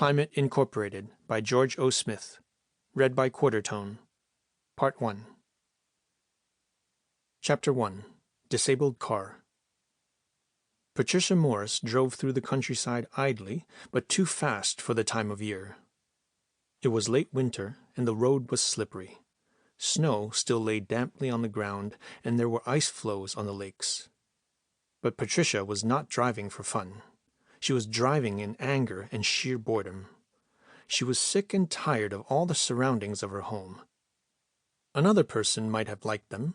Climate Incorporated by George O. Smith. Read by Quartertone. Part 1. Chapter 1. Disabled Car. Patricia Morris drove through the countryside idly, but too fast for the time of year. It was late winter, and the road was slippery. Snow still lay damply on the ground, and there were ice floes on the lakes. But Patricia was not driving for fun. She was driving in anger and sheer boredom. She was sick and tired of all the surroundings of her home. Another person might have liked them,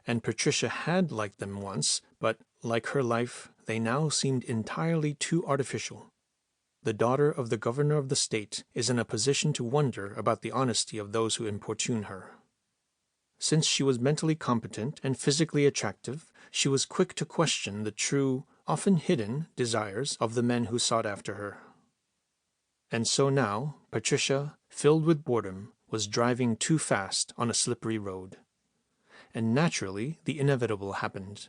and Patricia had liked them once, but, like her life, they now seemed entirely too artificial. The daughter of the governor of the state is in a position to wonder about the honesty of those who importune her. Since she was mentally competent and physically attractive, she was quick to question the true, often hidden, desires of the men who sought after her. And so now, Patricia, filled with boredom, was driving too fast on a slippery road. And naturally, the inevitable happened.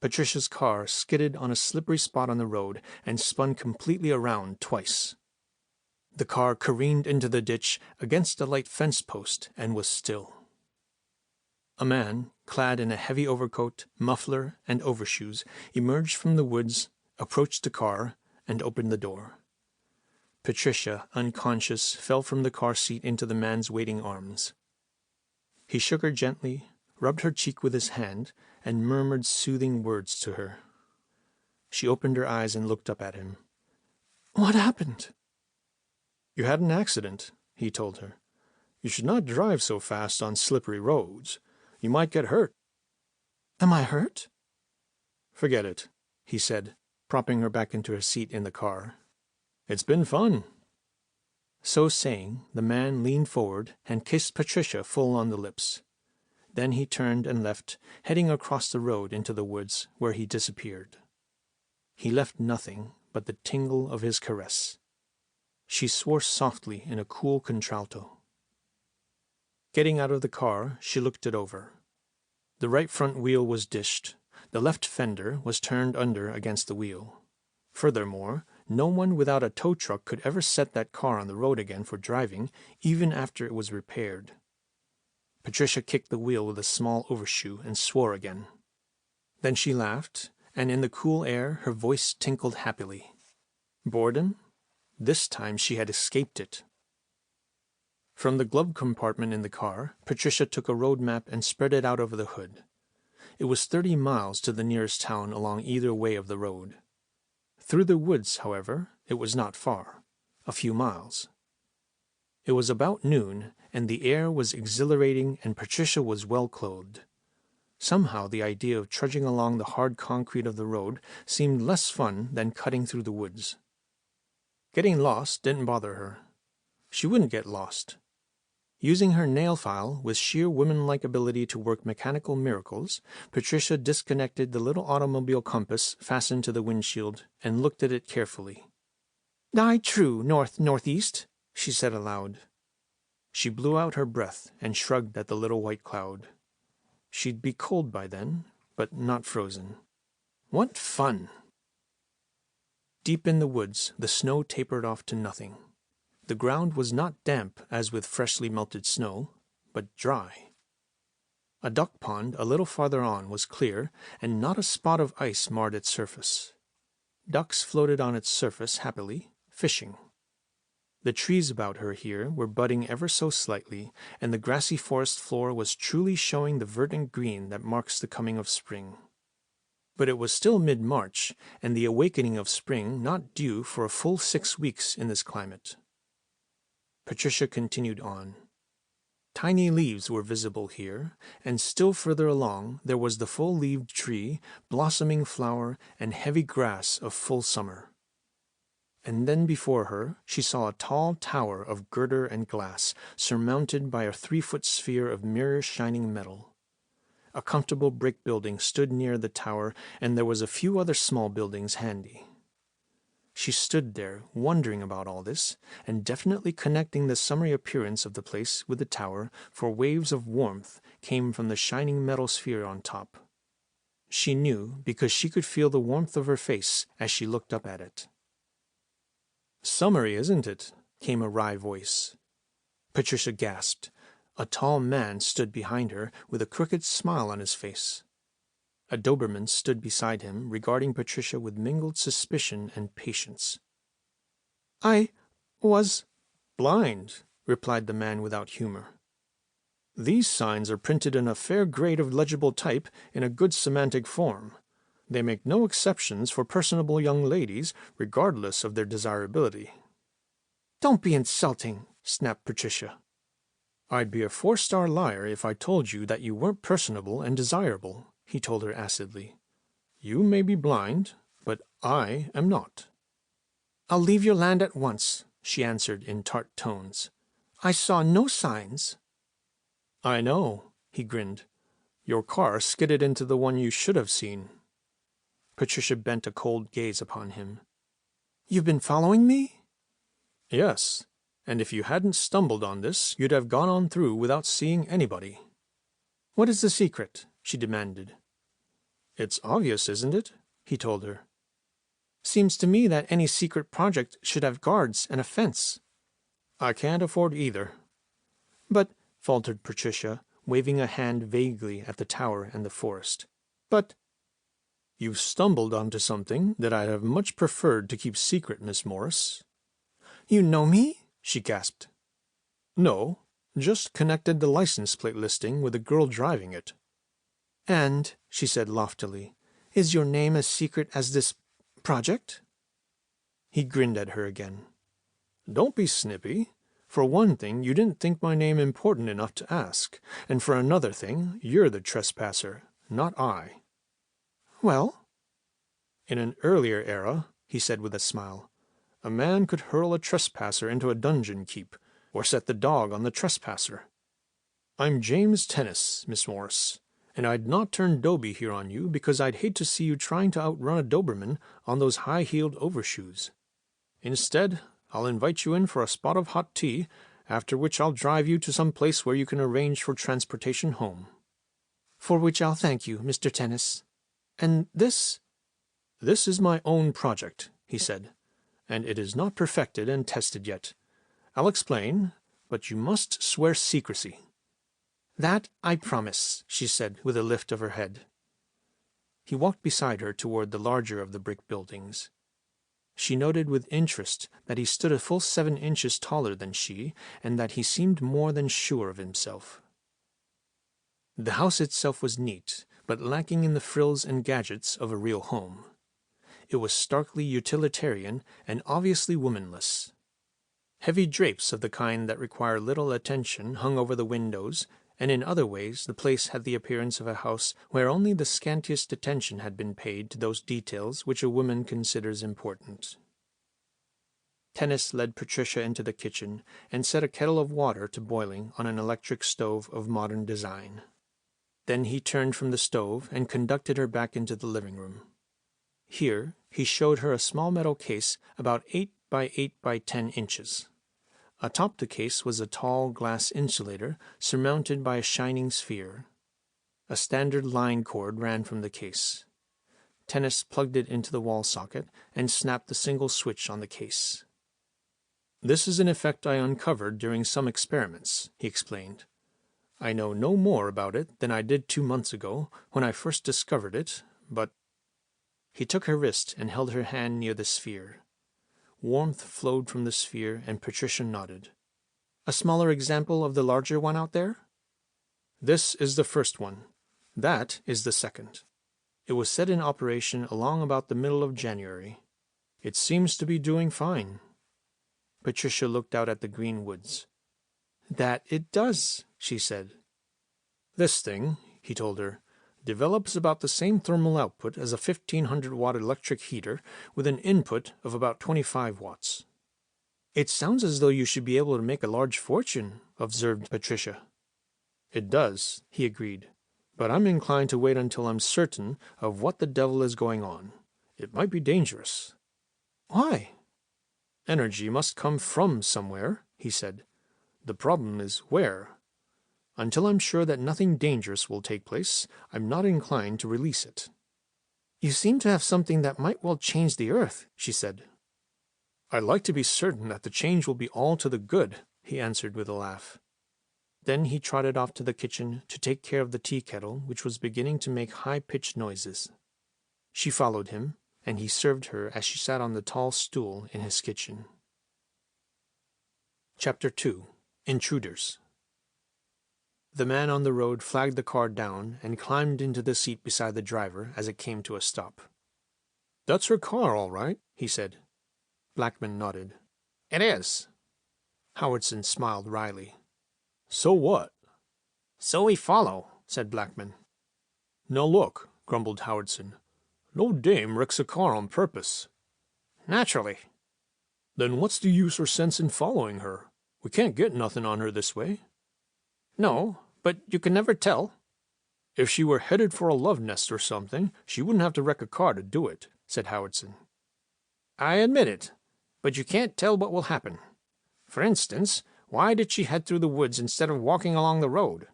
Patricia's car skidded on a slippery spot on the road and spun completely around twice. The car careened into the ditch against a light fence post and was still. A man, clad in a heavy overcoat, muffler, and overshoes, emerged from the woods, approached the car, and opened the door. Patricia, unconscious, fell from the car seat into the man's waiting arms. He shook her gently, rubbed her cheek with his hand, and murmured soothing words to her. She opened her eyes and looked up at him. "What happened?" "You had an accident," he told her. "You should not drive so fast on slippery roads. You might get hurt." "Am I hurt?" "Forget it," he said, propping her back into her seat in the car. "It's been fun." So saying, the man leaned forward and kissed Patricia full on the lips. Then he turned and left, heading across the road into the woods, where he disappeared. He left nothing but the tingle of his caress. She swore softly in a cool contralto. Getting out of the car, she looked it over. The right front wheel was dished. The left fender was turned under against the wheel. Furthermore, no one without a tow truck could ever set that car on the road again for driving, even after it was repaired. Patricia kicked the wheel with a small overshoe and swore again. Then she laughed, and in the cool air her voice tinkled happily. Boredom? This time she had escaped it. From the glove compartment in the car, Patricia took a road map and spread it out over the hood. It was 30 miles to the nearest town along either way of the road. Through the woods, however, it was not far, a few miles. It was about noon, and the air was exhilarating, and Patricia was well clothed. Somehow the idea of trudging along the hard concrete of the road seemed less fun than cutting through the woods. Getting lost didn't bother her. She wouldn't get lost. Using her nail file with sheer woman-like ability to work mechanical miracles, Patricia disconnected the little automobile compass fastened to the windshield and looked at it carefully. "Die true, north-northeast," she said aloud. She blew out her breath and shrugged at the little white cloud. She'd be cold by then, but not frozen. What fun! Deep in the woods, the snow tapered off to nothing. The ground was not damp as with freshly melted snow, but dry. A duck pond a little farther on was clear, and not a spot of ice marred its surface. Ducks floated on its surface happily, fishing. The trees about her here were budding ever so slightly, and the grassy forest floor was truly showing the verdant green that marks the coming of spring. But it was still mid-March, and the awakening of spring not due for a full 6 weeks in this climate. Patricia continued on. Tiny leaves were visible here, and still further along there was the full-leaved tree, blossoming flower, and heavy grass of full summer. And then before her she saw a tall tower of girder and glass, surmounted by a 3-foot sphere of mirror-shining metal. A comfortable brick building stood near the tower, and there was a few other small buildings handy. She stood there, wondering about all this, and definitely connecting the summery appearance of the place with the tower, for waves of warmth came from the shining metal sphere on top. She knew because she could feel the warmth of her face as she looked up at it. "Summery, isn't it?" came a wry voice. Patricia gasped. A tall man stood behind her with a crooked smile on his face. A Doberman stood beside him, regarding Patricia with mingled suspicion and patience. "I was blind," replied the man without humor. "These signs are printed in a fair grade of legible type in a good semantic form. They make no exceptions for personable young ladies, regardless of their desirability." "Don't be insulting," snapped Patricia. "I'd be a 4-star liar if I told you that you weren't personable and desirable," he told her acidly. "You may be blind, but I am not." "I'll leave your land at once," she answered in tart tones. "I saw no signs." "I know," he grinned. "Your car skidded into the one you should have seen." Patricia bent a cold gaze upon him. "You've been following me?" "Yes, and if you hadn't stumbled on this, you'd have gone on through without seeing anybody." "What is the secret?" she demanded. "It's obvious, isn't it?" he told her. "Seems to me that any secret project should have guards and a fence." "I can't afford either." "But," faltered Patricia, waving a hand vaguely at the tower and the forest. "But—" "You've stumbled onto something that I'd have much preferred to keep secret, Miss Morris." "You know me?" she gasped. "No, just connected the license plate listing with the girl driving it." "And," she said loftily, "is your name as secret as this project?" He grinned at her again. "Don't be snippy. For one thing, you didn't think my name important enough to ask, and for another thing, you're the trespasser, not I." "Well?" "In an earlier era," he said with a smile, "a man could hurl a trespasser into a dungeon keep, or set the dog on the trespasser. I'm James Tennis, Miss Morris, and I'd not turn Dobie here on you because I'd hate to see you trying to outrun a Doberman on those high-heeled overshoes. Instead, I'll invite you in for a spot of hot tea, after which I'll drive you to some place where you can arrange for transportation home." "For which I'll thank you, Mr. Tennis. And this—" "This is my own project," he said, "and it is not perfected and tested yet. I'll explain, but you must swear secrecy." "That I promise," she said with a lift of her head. He walked beside her toward the larger of the brick buildings. She noted with interest that he stood a full 7 inches taller than she, and that he seemed more than sure of himself. The house itself was neat, but lacking in the frills and gadgets of a real home. It was starkly utilitarian and obviously womanless. Heavy drapes of the kind that require little attention hung over the windows, and in other ways the place had the appearance of a house where only the scantiest attention had been paid to those details which a woman considers important. Tennis led Patricia into the kitchen and set a kettle of water to boiling on an electric stove of modern design. Then he turned from the stove and conducted her back into the living room. Here he showed her a small metal case about 8 by 8 by 10 inches. Atop the case was a tall glass insulator surmounted by a shining sphere. A standard line cord ran from the case. Tennis plugged it into the wall socket and snapped the single switch on the case. "This is an effect I uncovered during some experiments," he explained. "I know no more about it than I did 2 months ago, when I first discovered it, but—" He took her wrist and held her hand near the sphere. Warmth flowed from the sphere, and Patricia nodded. "A smaller example of the larger one out there?" "This is the first one. That is the second. It was set in operation along about the middle of January. It seems to be doing fine." Patricia looked out at the green woods. "That it does," she said. "This thing," he told her, "develops about the same thermal output as a 1,500-watt electric heater with an input of about 25 watts. "It sounds as though you should be able to make a large fortune," observed Patricia. "It does," he agreed, "but I'm inclined to wait until I'm certain of what the devil is going on. It might be dangerous." "Why?" "Energy must come from somewhere," he said. "The problem is where. Until I'm sure that nothing dangerous will take place, I'm not inclined to release it." "You seem to have something that might well change the earth," she said. "I'd like to be certain that the change will be all to the good," he answered with a laugh. Then he trotted off to the kitchen to take care of the tea kettle, which was beginning to make high-pitched noises. She followed him, and he served her as she sat on the tall stool in his kitchen. Chapter 2. Intruders. The man on the road flagged the car down and climbed into the seat beside the driver as it came to a stop. "That's her car, all right," he said. Blackman nodded. "It is." Howardson smiled wryly. "So what?" "So we follow," said Blackman. "Now look," grumbled Howardson. "No dame wrecks a car on purpose." "Naturally." "Then what's the use or sense in following her? We can't get nothing on her this way." "No, but you can never tell." "If she were headed for a love nest or something, she wouldn't have to wreck a car to do it," said Howardson. "I admit it, but you can't tell what will happen. For instance, why did she head through the woods instead of walking along the road?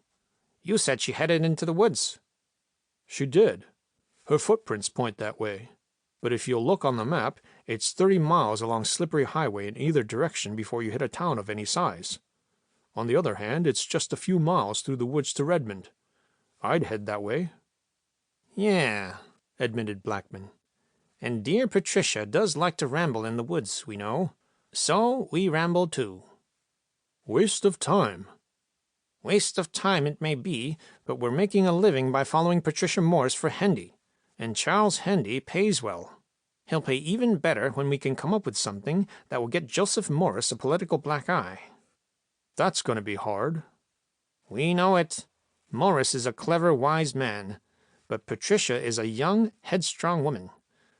You said she headed into the woods." "She did. Her footprints point that way. But if you'll look on the map, it's 30 miles along slippery highway in either direction before you hit a town of any size. On the other hand, it's just a few miles through the woods to Redmond. I'd head that way." "Yeah," admitted Blackman. "And dear Patricia does like to ramble in the woods, we know. So we ramble too." "Waste of time." "Waste of time it may be, but we're making a living by following Patricia Morse for Hendy. And Charles Hendy pays well. He'll pay even better when we can come up with something that will get Joseph Morris a political black eye." "That's going to be hard." "We know it. Morris is a clever, wise man. But Patricia is a young, headstrong woman.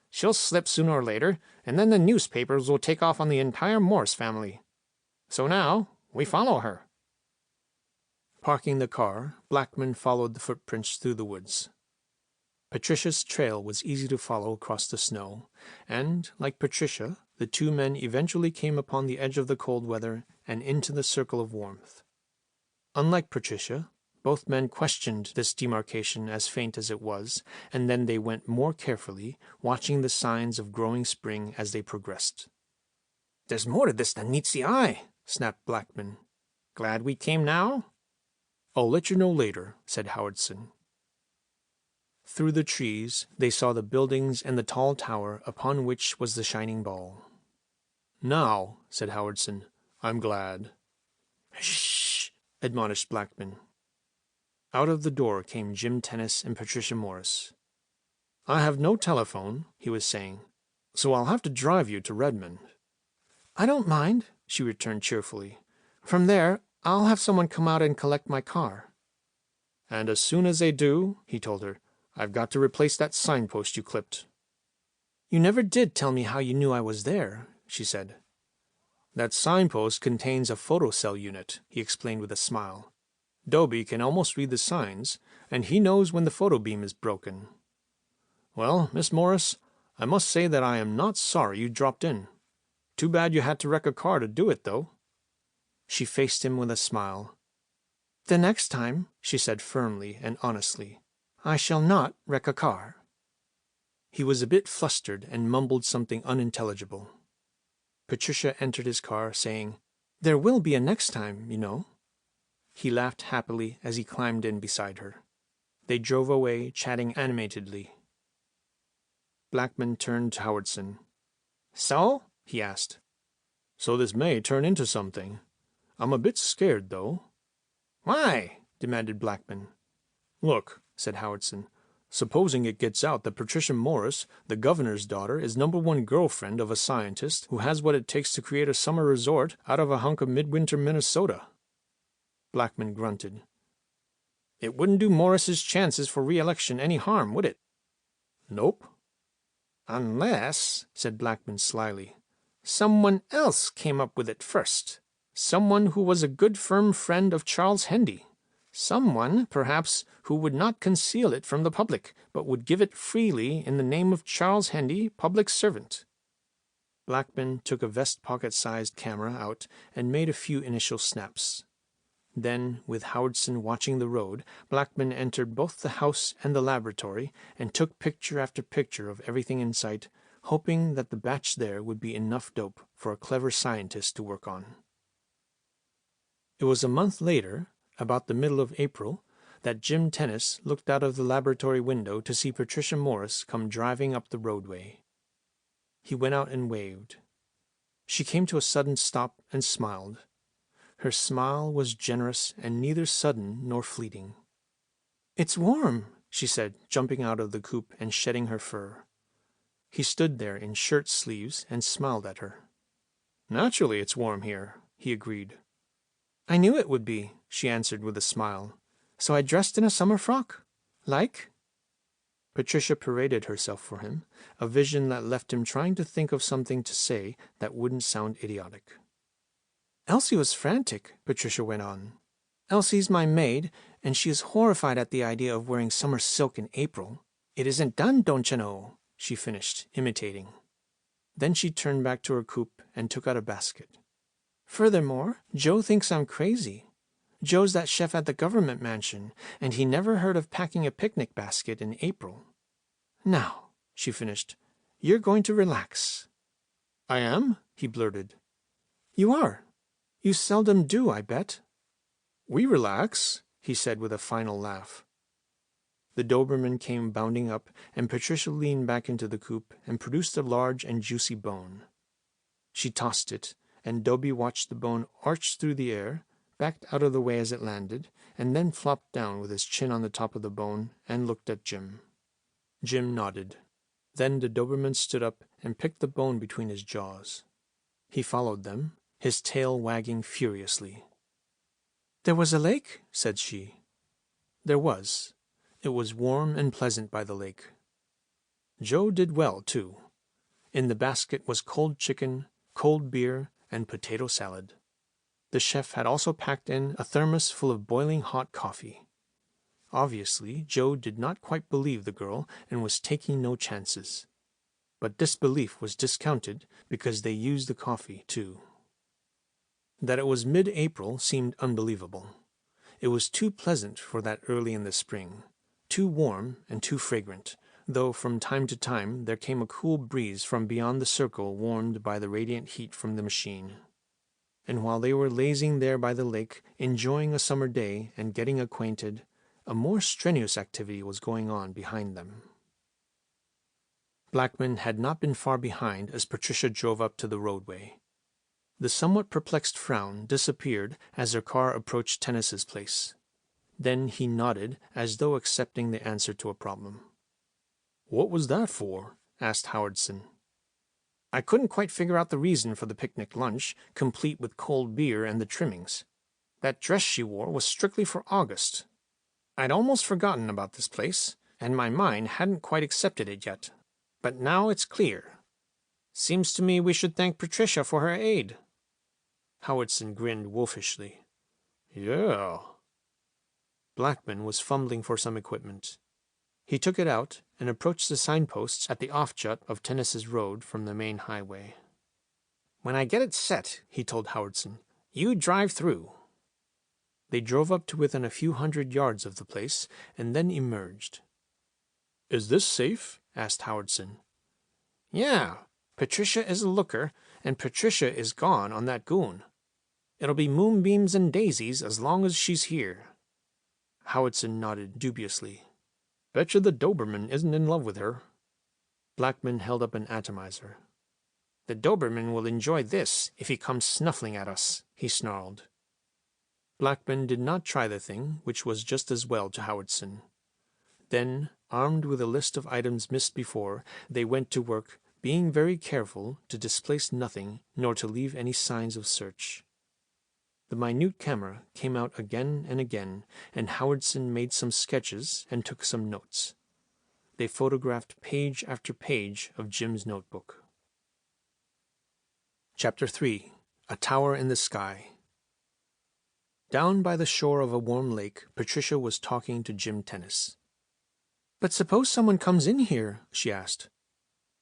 She'll slip sooner or later, and then the newspapers will take off on the entire Morse family. So now we follow her." Parking the car, Blackman followed the footprints through the woods. Patricia's trail was easy to follow across the snow, and, like Patricia, the two men eventually came upon the edge of the cold weather and into the circle of warmth. Unlike Patricia, both men questioned this demarcation as faint as it was, and then they went more carefully, watching the signs of growing spring as they progressed. "There's more to this than meets the eye," snapped Blackman. "Glad we came now?" "I'll let you know later," said Howardson. Through the trees they saw the buildings and the tall tower upon which was the shining ball. "Now," said Howardson, "I'm glad." "Shh!" admonished Blackman. Out of the door came Jim Tennis and Patricia Morris. "I have no telephone," he was saying, "so I'll have to drive you to Redmond." "I don't mind," she returned cheerfully. "From there, I'll have someone come out and collect my car." "And as soon as they do," he told her, "I've got to replace that signpost you clipped." "You never did tell me how you knew I was there," she said. "That signpost contains a photocell unit," he explained with a smile. "Dobie can almost read the signs, and he knows when the photo beam is broken. Well, Miss Morris, I must say that I am not sorry you dropped in. Too bad you had to wreck a car to do it, though." She faced him with a smile. "The next time," she said firmly and honestly, "I shall not wreck a car." He was a bit flustered and mumbled something unintelligible. Patricia entered his car, saying, "There will be a next time, you know." He laughed happily as he climbed in beside her. They drove away, chatting animatedly. Blackman turned to Howardson. "So?" he asked. "So this may turn into something. I'm a bit scared, though." "Why?" demanded Blackman. "Look," said Howardson, "supposing it gets out that Patricia Morris, the governor's daughter, is #1 girlfriend of a scientist who has what it takes to create a summer resort out of a hunk of midwinter Minnesota." Blackman grunted. "It wouldn't do Morris's chances for re-election any harm, would it?" "Nope." "Unless," said Blackman slyly, "someone else came up with it first. Someone who was a good firm friend of Charles Hendy. Someone, perhaps, who would not conceal it from the public, but would give it freely in the name of Charles Hendy, public servant." Blackman took a vest pocket-sized camera out and made a few initial snaps. Then, with Howardson watching the road, Blackman entered both the house and the laboratory and took picture after picture of everything in sight, hoping that the batch there would be enough dope for a clever scientist to work on. It was a month later, about the middle of April, that Jim Tennis looked out of the laboratory window to see Patricia Morris come driving up the roadway. He went out and waved. She came to a sudden stop and smiled. Her smile was generous and neither sudden nor fleeting. "It's warm," she said, jumping out of the coupe and shedding her fur. He stood there in shirt sleeves and smiled at her. "Naturally it's warm here," he agreed. "I knew it would be," she answered with a smile. "So I dressed in a summer frock. Like?" Patricia paraded herself for him, a vision that left him trying to think of something to say that wouldn't sound idiotic. "Elsie was frantic," Patricia went on. "Elsie's my maid, and she is horrified at the idea of wearing summer silk in April. It isn't done, don't you know," she finished, imitating. Then she turned back to her coupe and took out a basket. "Furthermore, Joe thinks I'm crazy. Joe's that chef at the government mansion, and he never heard of packing a picnic basket in April. Now," she finished, "you're going to relax." "I am?" he blurted. "You are. You seldom do, I bet." "We relax," he said with a final laugh. The Doberman came bounding up, and Patricia leaned back into the coupe and produced a large and juicy bone. She tossed it, and Dobie watched the bone arch through the air, backed out of the way as it landed, and then flopped down with his chin on the top of the bone and looked at Jim. Jim nodded. Then the Doberman stood up and picked the bone between his jaws. He followed them, his tail wagging furiously. "There was a lake?" said she. There was. It was warm and pleasant by the lake. Joe did well, too. In the basket was cold chicken, cold beer, and potato salad. The chef had also packed in a thermos full of boiling hot coffee. Obviously, Joe did not quite believe the girl and was taking no chances. But disbelief was discounted because they used the coffee, too. That it was mid-April seemed unbelievable. It was too pleasant for that early in the spring, too warm and too fragrant, though from time to time there came a cool breeze from beyond the circle warmed by the radiant heat from the machine. And while they were lazing there by the lake, enjoying a summer day and getting acquainted, a more strenuous activity was going on behind them. Blackman had not been far behind as Patricia drove up to the roadway. The somewhat perplexed frown disappeared as her car approached Tennis's place. Then he nodded as though accepting the answer to a problem. "What was that for?" asked Howardson. "I couldn't quite figure out the reason for the picnic lunch, complete with cold beer and the trimmings. That dress she wore was strictly for August. I'd almost forgotten about this place, and my mind hadn't quite accepted it yet. But now it's clear. Seems to me we should thank Patricia for her aid." Howardson grinned wolfishly. "Yeah." Blackman was fumbling for some equipment. He took it out and approached the signposts at the offjut of Tennis's road from the main highway. "When I get it set," he told Howardson, "you drive through." They drove up to within a few hundred yards of the place and then emerged. "Is this safe?" asked Howardson. "Yeah. Patricia is a looker, and Patricia is gone on that goon. It'll be moonbeams and daisies as long as she's here." Howardson nodded dubiously. "Betcha the Doberman isn't in love with her." Blackman held up an atomizer. "The Doberman will enjoy this if he comes snuffling at us," he snarled. Blackman did not try the thing, which was just as well to Howardson. Then, armed with a list of items missed before, they went to work, being very careful to displace nothing nor to leave any signs of search. The minute camera came out again and again, and Howardson made some sketches and took some notes. They photographed page after page of Jim's notebook. Chapter 3. A Tower in the Sky. Down by the shore of a warm lake, Patricia was talking to Jim Tennis. "But suppose someone comes in here?" she asked.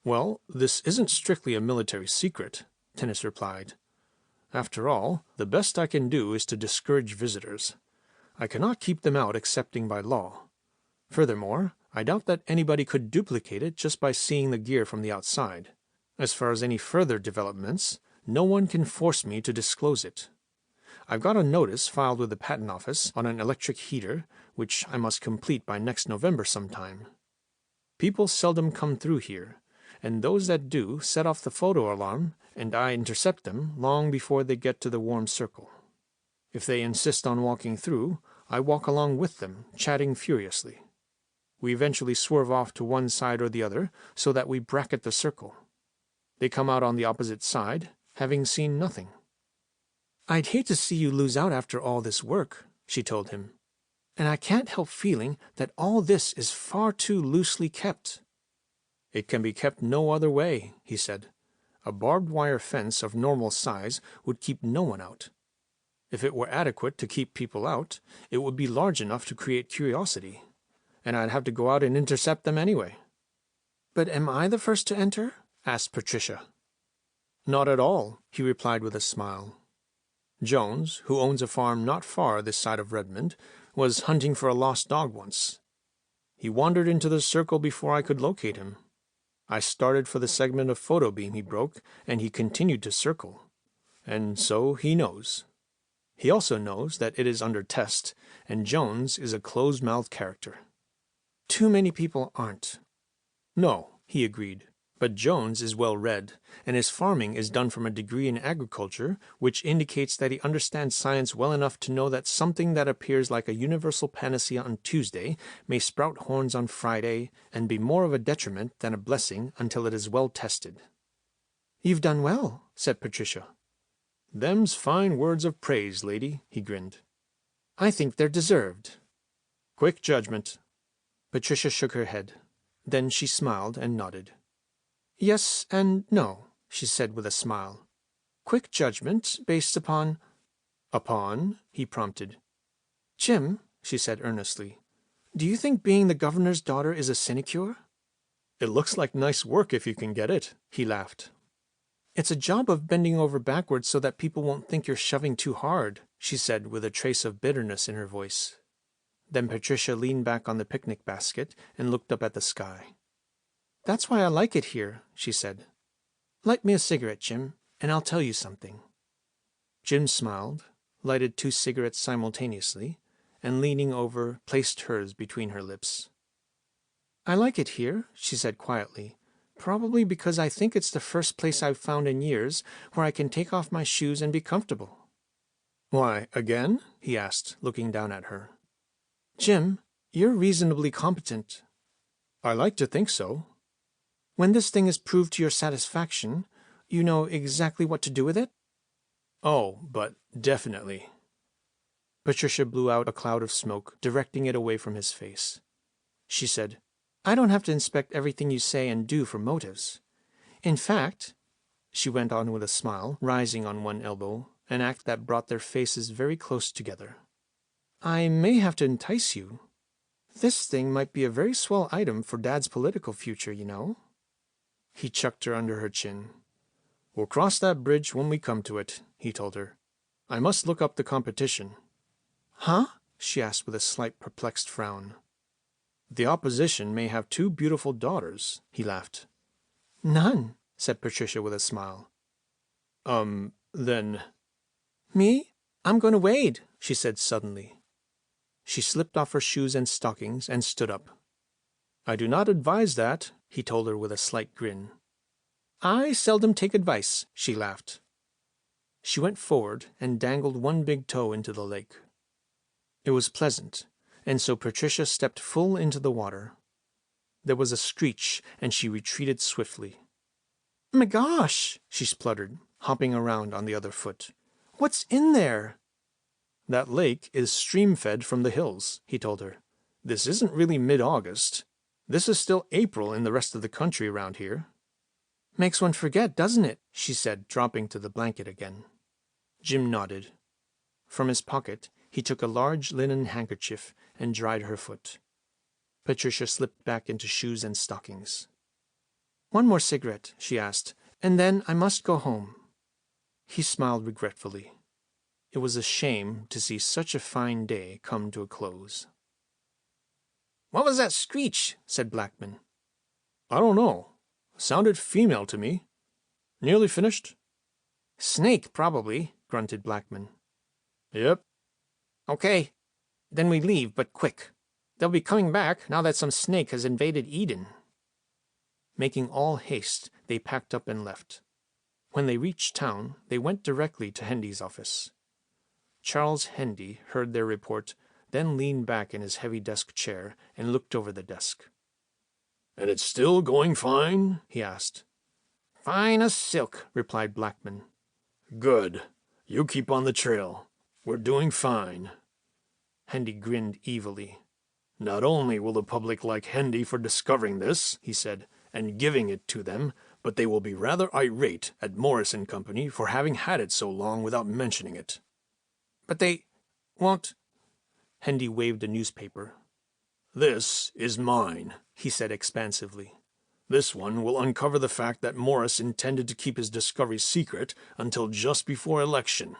"Well, this isn't strictly a military secret," Tennis replied. "After all, the best I can do is to discourage visitors. I cannot keep them out excepting by law. Furthermore, I doubt that anybody could duplicate it just by seeing the gear from the outside. As far as any further developments, no one can force me to disclose it. I've got a notice filed with the Patent Office on an electric heater, which I must complete by next November sometime. People seldom come through here, and those that do set off the photo alarm, and I intercept them long before they get to the warm circle. If they insist on walking through, I walk along with them, chatting furiously. We eventually swerve off to one side or the other so that we bracket the circle. They come out on the opposite side, having seen nothing. "I'd hate to see you lose out after all this work," she told him. "And I can't help feeling that all this is far too loosely kept." "It can be kept no other way," he said. "A barbed wire fence of normal size would keep no one out. If it were adequate to keep people out, it would be large enough to create curiosity, and I'd have to go out and intercept them anyway." "But am I the first to enter?" asked Patricia. "Not at all," he replied with a smile. "Jones, who owns a farm not far this side of Redmond, was hunting for a lost dog once. He wandered into the circle before I could locate him. I started for the segment of photo beam he broke, and he continued to circle. And so he knows. He also knows that it is under test, and Jones is a closed-mouthed character." "Too many people aren't." "No," he agreed. "But Jones is well read, and his farming is done from a degree in agriculture which indicates that he understands science well enough to know that something that appears like a universal panacea on Tuesday may sprout horns on Friday and be more of a detriment than a blessing until it is well tested." "You've done well," said Patricia. "Them's fine words of praise, lady," he grinned. "I think they're deserved." "Quick judgment." Patricia shook her head. Then she smiled and nodded. "Yes and no," she said with a smile. "Quick judgment based upon—" "Upon?" he prompted. "Jim," she said earnestly, "do you think being the governor's daughter is a sinecure?" "It looks like nice work if you can get it," he laughed. "It's a job of bending over backwards so that people won't think you're shoving too hard," she said with a trace of bitterness in her voice. Then Patricia leaned back on the picnic basket and looked up at the sky. "That's why I like it here," she said. "Light me a cigarette, Jim, and I'll tell you something." Jim smiled, lighted 2 cigarettes simultaneously, and leaning over, placed hers between her lips. "I like it here," she said quietly, "probably because I think it's the first place I've found in years where I can take off my shoes and be comfortable." "Why, again?" he asked, looking down at her. "Jim, you're reasonably competent." "I like to think so." "When this thing is proved to your satisfaction, you know exactly what to do with it?" "Oh, but definitely." Patricia blew out a cloud of smoke, directing it away from his face. She said, "I don't have to inspect everything you say and do for motives. In fact," she went on with a smile, rising on one elbow, an act that brought their faces very close together, "I may have to entice you. This thing might be a very swell item for Dad's political future, you know." He chucked her under her chin. "We'll cross that bridge when we come to it," he told her. "I must look up the competition." "Huh?" she asked with a slight perplexed frown. "The opposition may have 2 beautiful daughters," he laughed. "None," said Patricia with a smile. Then—" "Me? I'm going to wade," she said suddenly. She slipped off her shoes and stockings and stood up. "I do not advise that," he told her with a slight grin. "I seldom take advice," she laughed. She went forward and dangled one big toe into the lake. It was pleasant, and so Patricia stepped full into the water. There was a screech, and she retreated swiftly. "My gosh!" she spluttered, hopping around on the other foot. "What's in there?" "That lake is stream-fed from the hills," he told her. "This isn't really mid-August. This is still April in the rest of the country around here." "Makes one forget, doesn't it?" she said, dropping to the blanket again. Jim nodded. From his pocket, he took a large linen handkerchief and dried her foot. Patricia slipped back into shoes and stockings. "One more cigarette," she asked, "and then I must go home." He smiled regretfully. It was a shame to see such a fine day come to a close. "What was that screech?" said Blackman. "I don't know. Sounded female to me. Nearly finished?" "Snake, probably," grunted Blackman. "Yep." "Okay, then we leave, but quick. They'll be coming back now that some snake has invaded Eden." Making all haste, they packed up and left. When they reached town, they went directly to Hendy's office. Charles Hendy heard their report, then leaned back in his heavy desk chair and looked over the desk. "And it's still going fine?" he asked. "Fine as silk," replied Blackman. "Good. You keep on the trail. We're doing fine." Hendy grinned evilly. "Not only will the public like Hendy for discovering this," he said, "and giving it to them, but they will be rather irate at Morris and Company for having had it so long without mentioning it." "But they won't—" Hendy waved a newspaper. "This is mine," he said expansively. "This one will uncover the fact that Morris intended to keep his discovery secret until just before election.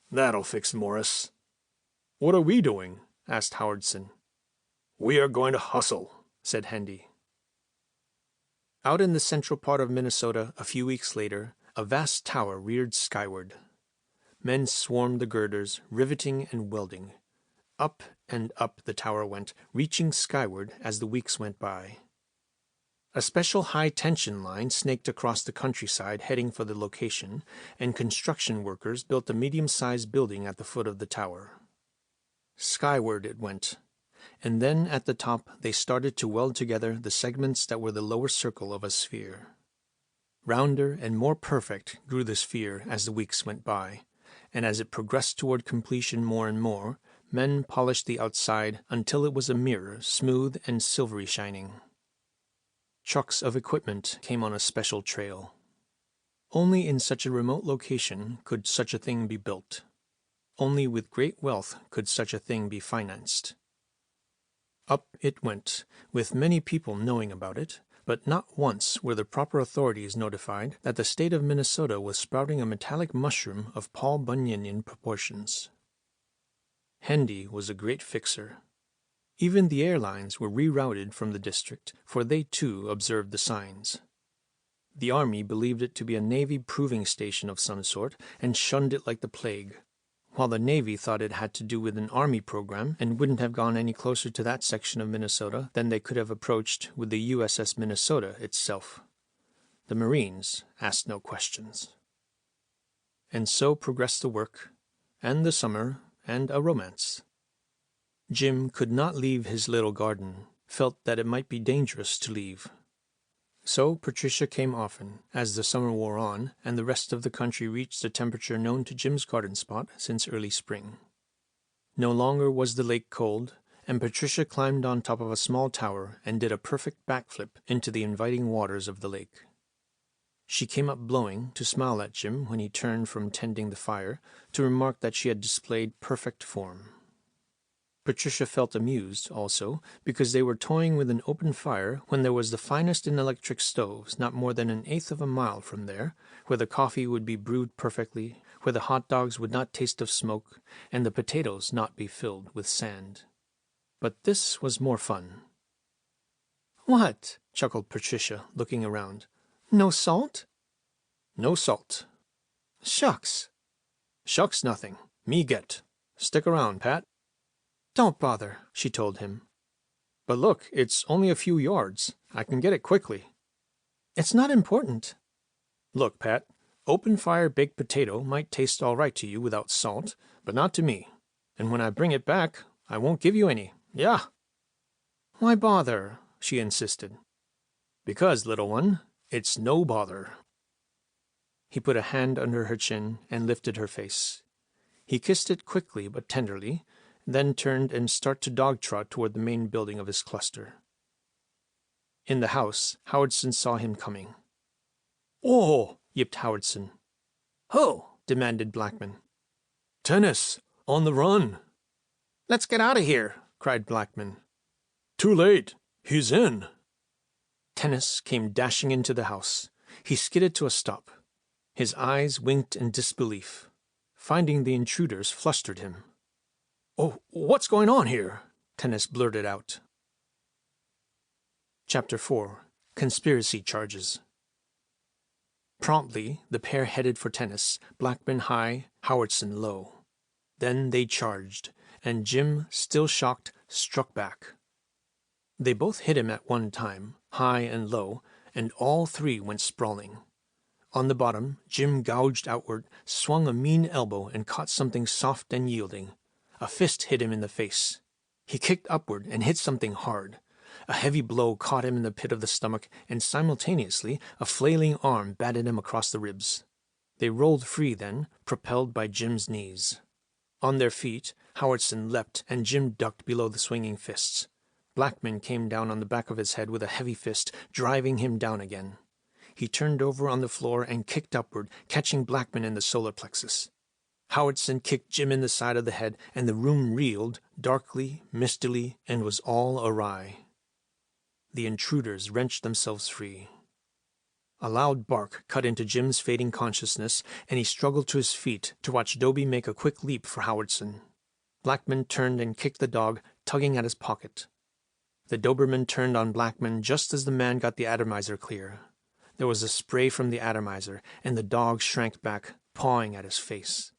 That'll fix Morris." "What are we doing?" asked Howardson. "We are going to hustle," said Hendy. Out in the central part of Minnesota, a few weeks later, a vast tower reared skyward. Men swarmed the girders, riveting and welding. Up and up the tower went, reaching skyward as the weeks went by. A special high-tension line snaked across the countryside heading for the location, and construction workers built a medium-sized building at the foot of the tower. Skyward it went, and then at the top they started to weld together the segments that were the lower circle of a sphere. Rounder and more perfect grew the sphere as the weeks went by, and as it progressed toward completion more and more, men polished the outside until it was a mirror, smooth and silvery shining. Trucks of equipment came on a special trail. Only in such a remote location could such a thing be built. Only with great wealth could such a thing be financed. Up it went, with many people knowing about it, but not once were the proper authorities notified that the state of Minnesota was sprouting a metallic mushroom of Paul Bunyanian proportions. Hendy was a great fixer. Even the airlines were rerouted from the district, for they too observed the signs. The Army believed it to be a Navy proving station of some sort and shunned it like the plague, while the Navy thought it had to do with an Army program and wouldn't have gone any closer to that section of Minnesota than they could have approached with the USS Minnesota itself. The Marines asked no questions. And so progressed the work, and the summer, and a romance. Jim could not leave his little garden, felt that it might be dangerous to leave. So Patricia came often, as the summer wore on, and the rest of the country reached the temperature known to Jim's garden spot since early spring. No longer was the lake cold, and Patricia climbed on top of a small tower and did a perfect backflip into the inviting waters of the lake. She came up blowing to smile at Jim when he turned from tending the fire to remark that she had displayed perfect form. Patricia felt amused, also, because they were toying with an open fire when there was the finest in electric stoves not more than 1/8 of a mile from there, where the coffee would be brewed perfectly, where the hot dogs would not taste of smoke, and the potatoes not be filled with sand. But this was more fun. "What?" chuckled Patricia, looking around. "No salt?" "No salt." "Shucks." "Shucks nothing. Me get. Stick around, Pat." "Don't bother," she told him. "But look, it's only a few yards. I can get it quickly." "It's not important." "Look, Pat, open-fire baked potato might taste all right to you without salt, but not to me. And when I bring it back, I won't give you any. Yeah." "Why bother?" she insisted. "Because, little one, it's no bother." He put a hand under her chin and lifted her face. He kissed it quickly but tenderly, then turned and started to dog-trot toward the main building of his cluster. In the house, Howardson saw him coming. "Oh!" yipped Howardson. "Who?" demanded Blackman. "Tennis! On the run!" "Let's get out of here!" cried Blackman. "Too late! He's in!" Tennis came dashing into the house. He skidded to a stop. His eyes winked in disbelief. Finding the intruders flustered him. "Oh, what's going on here?" Tennis blurted out. Chapter 4. Conspiracy Charges. Promptly, the pair headed for tennis, Blackman high, Howardson low. Then they charged, and Jim, still shocked, struck back. They both hit him at one time, high and low, and all three went sprawling. On the bottom, Jim gouged outward, swung a mean elbow, and caught something soft and yielding. A fist hit him in the face. He kicked upward and hit something hard. A heavy blow caught him in the pit of the stomach, and simultaneously a flailing arm batted him across the ribs. They rolled free then, propelled by Jim's knees. On their feet, Howardson leapt, and Jim ducked below the swinging fists. Blackman came down on the back of his head with a heavy fist, driving him down again. He turned over on the floor and kicked upward, catching Blackman in the solar plexus. Howardson kicked Jim in the side of the head, and the room reeled, darkly, mistily, and was all awry. The intruders wrenched themselves free. A loud bark cut into Jim's fading consciousness, and he struggled to his feet to watch Dobie make a quick leap for Howardson. Blackman turned and kicked the dog, tugging at his pocket. The Doberman turned on Blackman just as the man got the atomizer clear. There was a spray from the atomizer, and the dog shrank back, pawing at his face.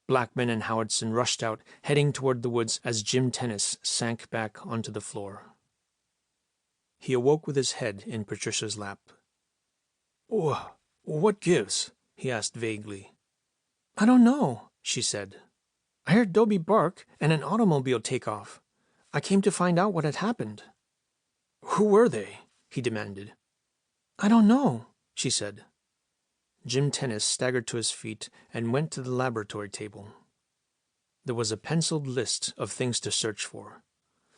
Blackman and Howardson rushed out, heading toward the woods as Jim Tennis sank back onto the floor. He awoke with his head in Patricia's lap. "What gives?" he asked vaguely. "I don't know," she said. "I heard Dobie bark and an automobile take off. I came to find out what had happened." "Who were they?" he demanded. "I don't know," she said. Jim Tennis staggered to his feet and went to the laboratory table. There was a penciled list of things to search for.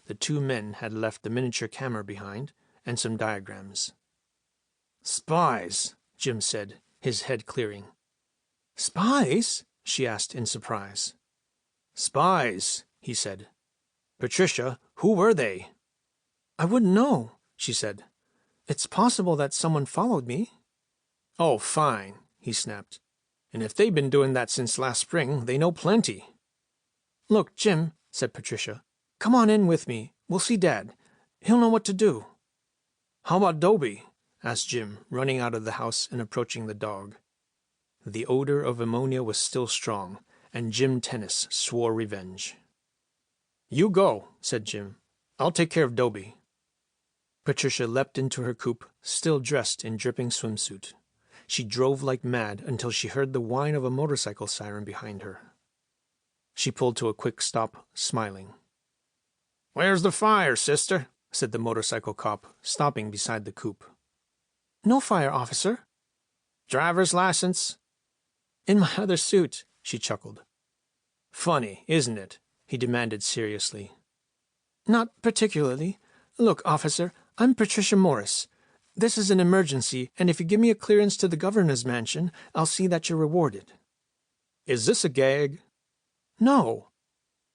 The two men had left the miniature camera behind and some diagrams. "Spies," Jim said, his head clearing. "Spies?" she asked in surprise. "Spies," he said. "Patricia, who were they?" "I wouldn't know," she said. "It's possible that someone followed me." "Oh, fine," he snapped. "And if they've been doing that since last spring, they know plenty." "Look, Jim," said Patricia, "come on in with me. We'll see Dad. He'll know what to do." "How about Dobie?" asked Jim, running out of the house and approaching the dog. The odor of ammonia was still strong, and Jim Tennis swore revenge. "You go," said Jim. "I'll take care of Dobie." Patricia leapt into her coupe, still dressed in dripping swimsuit. She drove like mad until she heard the whine of a motorcycle siren behind her. She pulled to a quick stop, smiling. "Where's the fire, sister?" said the motorcycle cop, stopping beside the coupe. "No fire, officer." "Driver's license?" "In my other suit," she chuckled. "Funny, isn't it?" he demanded seriously. "Not particularly. Look, officer, I'm Patricia Morris. This is an emergency, and if you give me a clearance to the governor's mansion, I'll see that you're rewarded." "Is this a gag?" "No.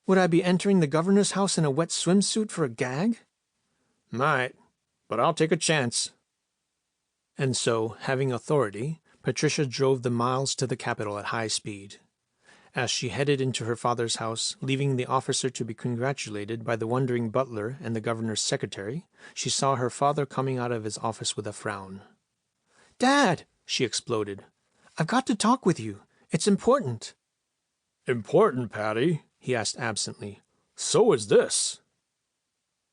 Would I be entering the governor's house in a wet swimsuit for a gag?" "Might, but I'll take a chance." And so, having authority, Patricia drove the miles to the capital at high speed. As she headed into her father's house, leaving the officer to be congratulated by the wondering butler and the governor's secretary, she saw her father coming out of his office with a frown. "Dad!" she exploded. "I've got to talk with you. It's important." "Important, Patty?" he asked absently. "So is this."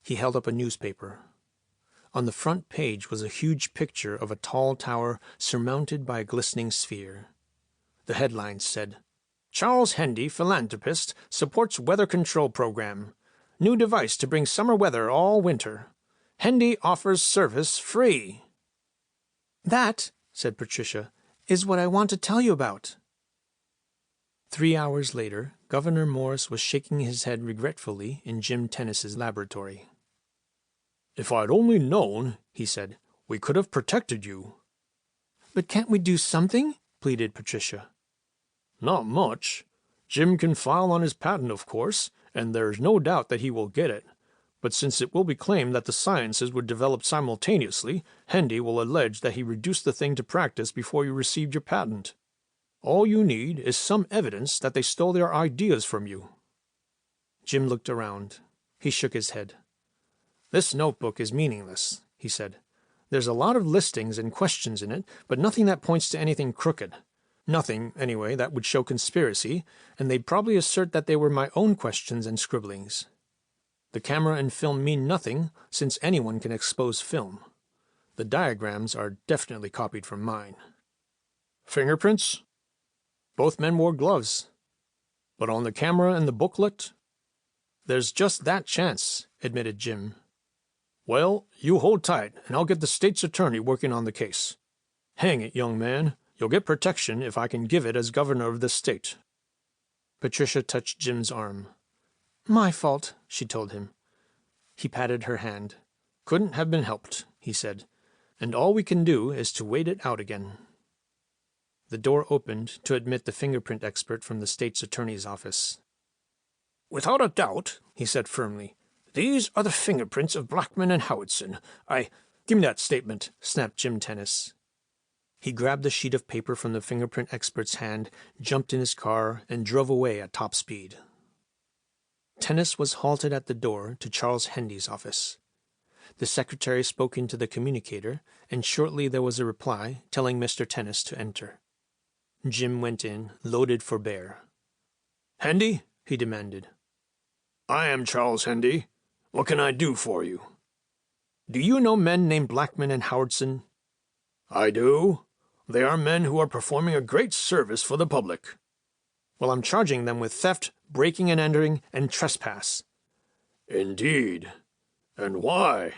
He held up a newspaper. On the front page was a huge picture of a tall tower surmounted by a glistening sphere. The headlines said, "Charles Hendy, philanthropist, supports weather control program. New device to bring summer weather all winter. Hendy offers service free." "That," said Patricia, "is what I want to tell you about." 3 hours later, Governor Morris was shaking his head regretfully in Jim Tennis's laboratory. "If I'd only known," he said, "we could have protected you." "But can't we do something?" pleaded Patricia. "Not much. Jim can file on his patent, of course, and there's no doubt that he will get it. But since it will be claimed that the sciences were developed simultaneously, Hendy will allege that he reduced the thing to practice before you received your patent. All you need is some evidence that they stole their ideas from you." Jim looked around. He shook his head. "This notebook is meaningless. he said. "There's a lot of listings and questions in it, but nothing that points to anything crooked. Nothing, anyway, that would show conspiracy, and they'd probably assert that they were my own questions and scribblings. The camera and film mean nothing, since anyone can expose film. The diagrams are definitely copied from mine." "Fingerprints?" "Both men wore gloves." "But on the camera and the booklet?" "There's just that chance," admitted Jim. "Well, you hold tight, and I'll get the state's attorney working on the case. Hang it, young man, you'll get protection if I can give it as governor of this state." Patricia touched Jim's arm. "My fault," she told him. He patted her hand. "Couldn't have been helped," he said, "and all we can do is to wait it out again." The door opened to admit the fingerprint expert from the state's attorney's office. "Without a doubt," he said firmly, "these are the fingerprints of Blackman and Howardson. Give me that statement," snapped Jim Tennis. He grabbed the sheet of paper from the fingerprint expert's hand, jumped in his car, and drove away at top speed. Tennis was halted at the door to Charles Hendy's office. The secretary spoke into the communicator, and shortly there was a reply telling Mr. Tennis to enter. Jim went in, loaded for bear. "Hendy?" he demanded. "I am Charles Hendy. What can I do for you?" "Do you know men named Blackman and Howardson?" "I do. They are men who are performing a great service for the public." "Well, I'm charging them with theft, breaking and entering, and trespass." "Indeed. And why?"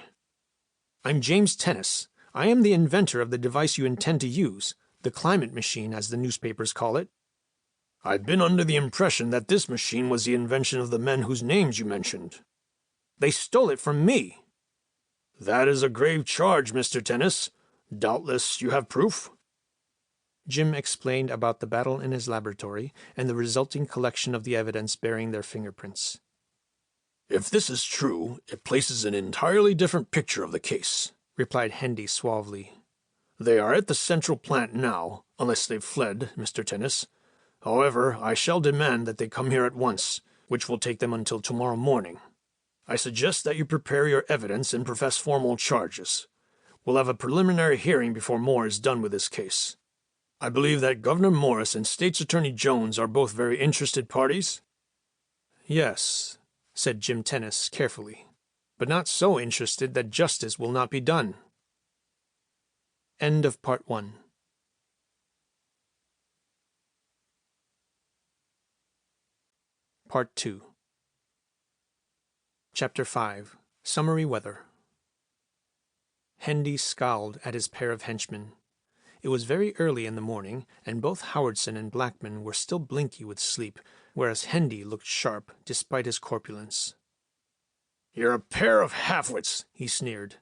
"I'm James Tennis. I am the inventor of the device you intend to use, the climate machine, as the newspapers call it." "I've been under the impression that this machine was the invention of the men whose names you mentioned." "They stole it from me." "That is a grave charge, Mr. Tennis. Doubtless you have proof?" Jim explained about the battle in his laboratory and the resulting collection of the evidence bearing their fingerprints. "If this is true, it places an entirely different picture of the case," replied Hendy suavely. "They are at the central plant now, unless they've fled, Mr. Tennis. However, I shall demand that they come here at once, which will take them until tomorrow morning. I suggest that you prepare your evidence and profess formal charges. We'll have a preliminary hearing before more is done with this case. I believe that Governor Morris and State's Attorney Jones are both very interested parties?" "Yes," said Jim Tennis carefully, "but not so interested that justice will not be done." End of Part 1. Part 2. Chapter 5. Summary Weather. Hendy scowled at his pair of henchmen. It was very early in the morning, and both Howardson and Blackman were still blinky with sleep, whereas Hendy looked sharp despite his corpulence. "You're a pair of half-wits," he sneered.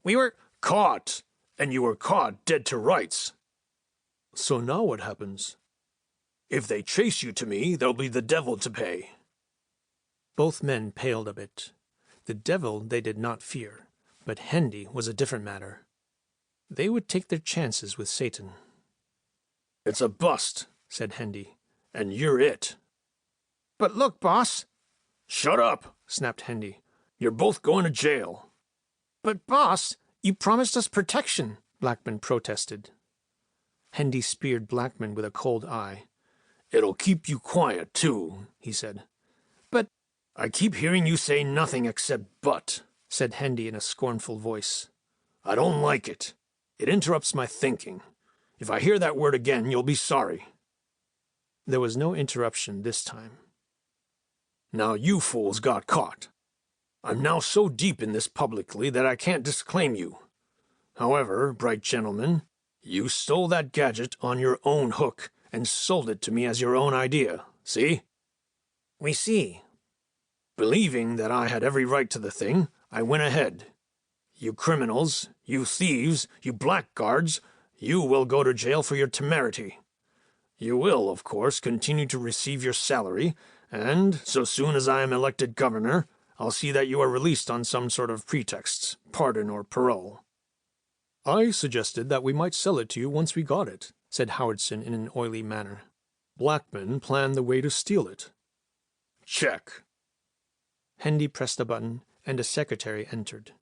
"We were caught, and you were caught dead to rights." "So now what happens?" "If they trace you to me, there'll be the devil to pay." Both men paled a bit. The devil they did not fear, but Hendy was a different matter. They would take their chances with Satan. "It's a bust," said Hendy, "and you're it." "But look, boss." "Shut up," snapped Hendy. "You're both going to jail." "But, boss, you promised us protection," Blackman protested. Hendy speared Blackman with a cold eye. "It'll keep you quiet, too," he said. "But—" "I keep hearing you say nothing except but," said Hendy in a scornful voice. "I don't like it. It interrupts my thinking. If I hear that word again, you'll be sorry." There was no interruption this time. "Now you fools got caught. I'm now so deep in this publicly that I can't disclaim you. However, bright gentlemen, you stole that gadget on your own hook and sold it to me as your own idea, see?" "We see." "Believing that I had every right to the thing, I went ahead. You criminals, you thieves, you blackguards, you will go to jail for your temerity. You will, of course, continue to receive your salary, and, so soon as I am elected governor, I'll see that you are released on some sort of pretext, pardon or parole." "I suggested that we might sell it to you once we got it," said Howardson in an oily manner. "Blackman planned the way to steal it." "Check." Hendy pressed a button, and a secretary entered.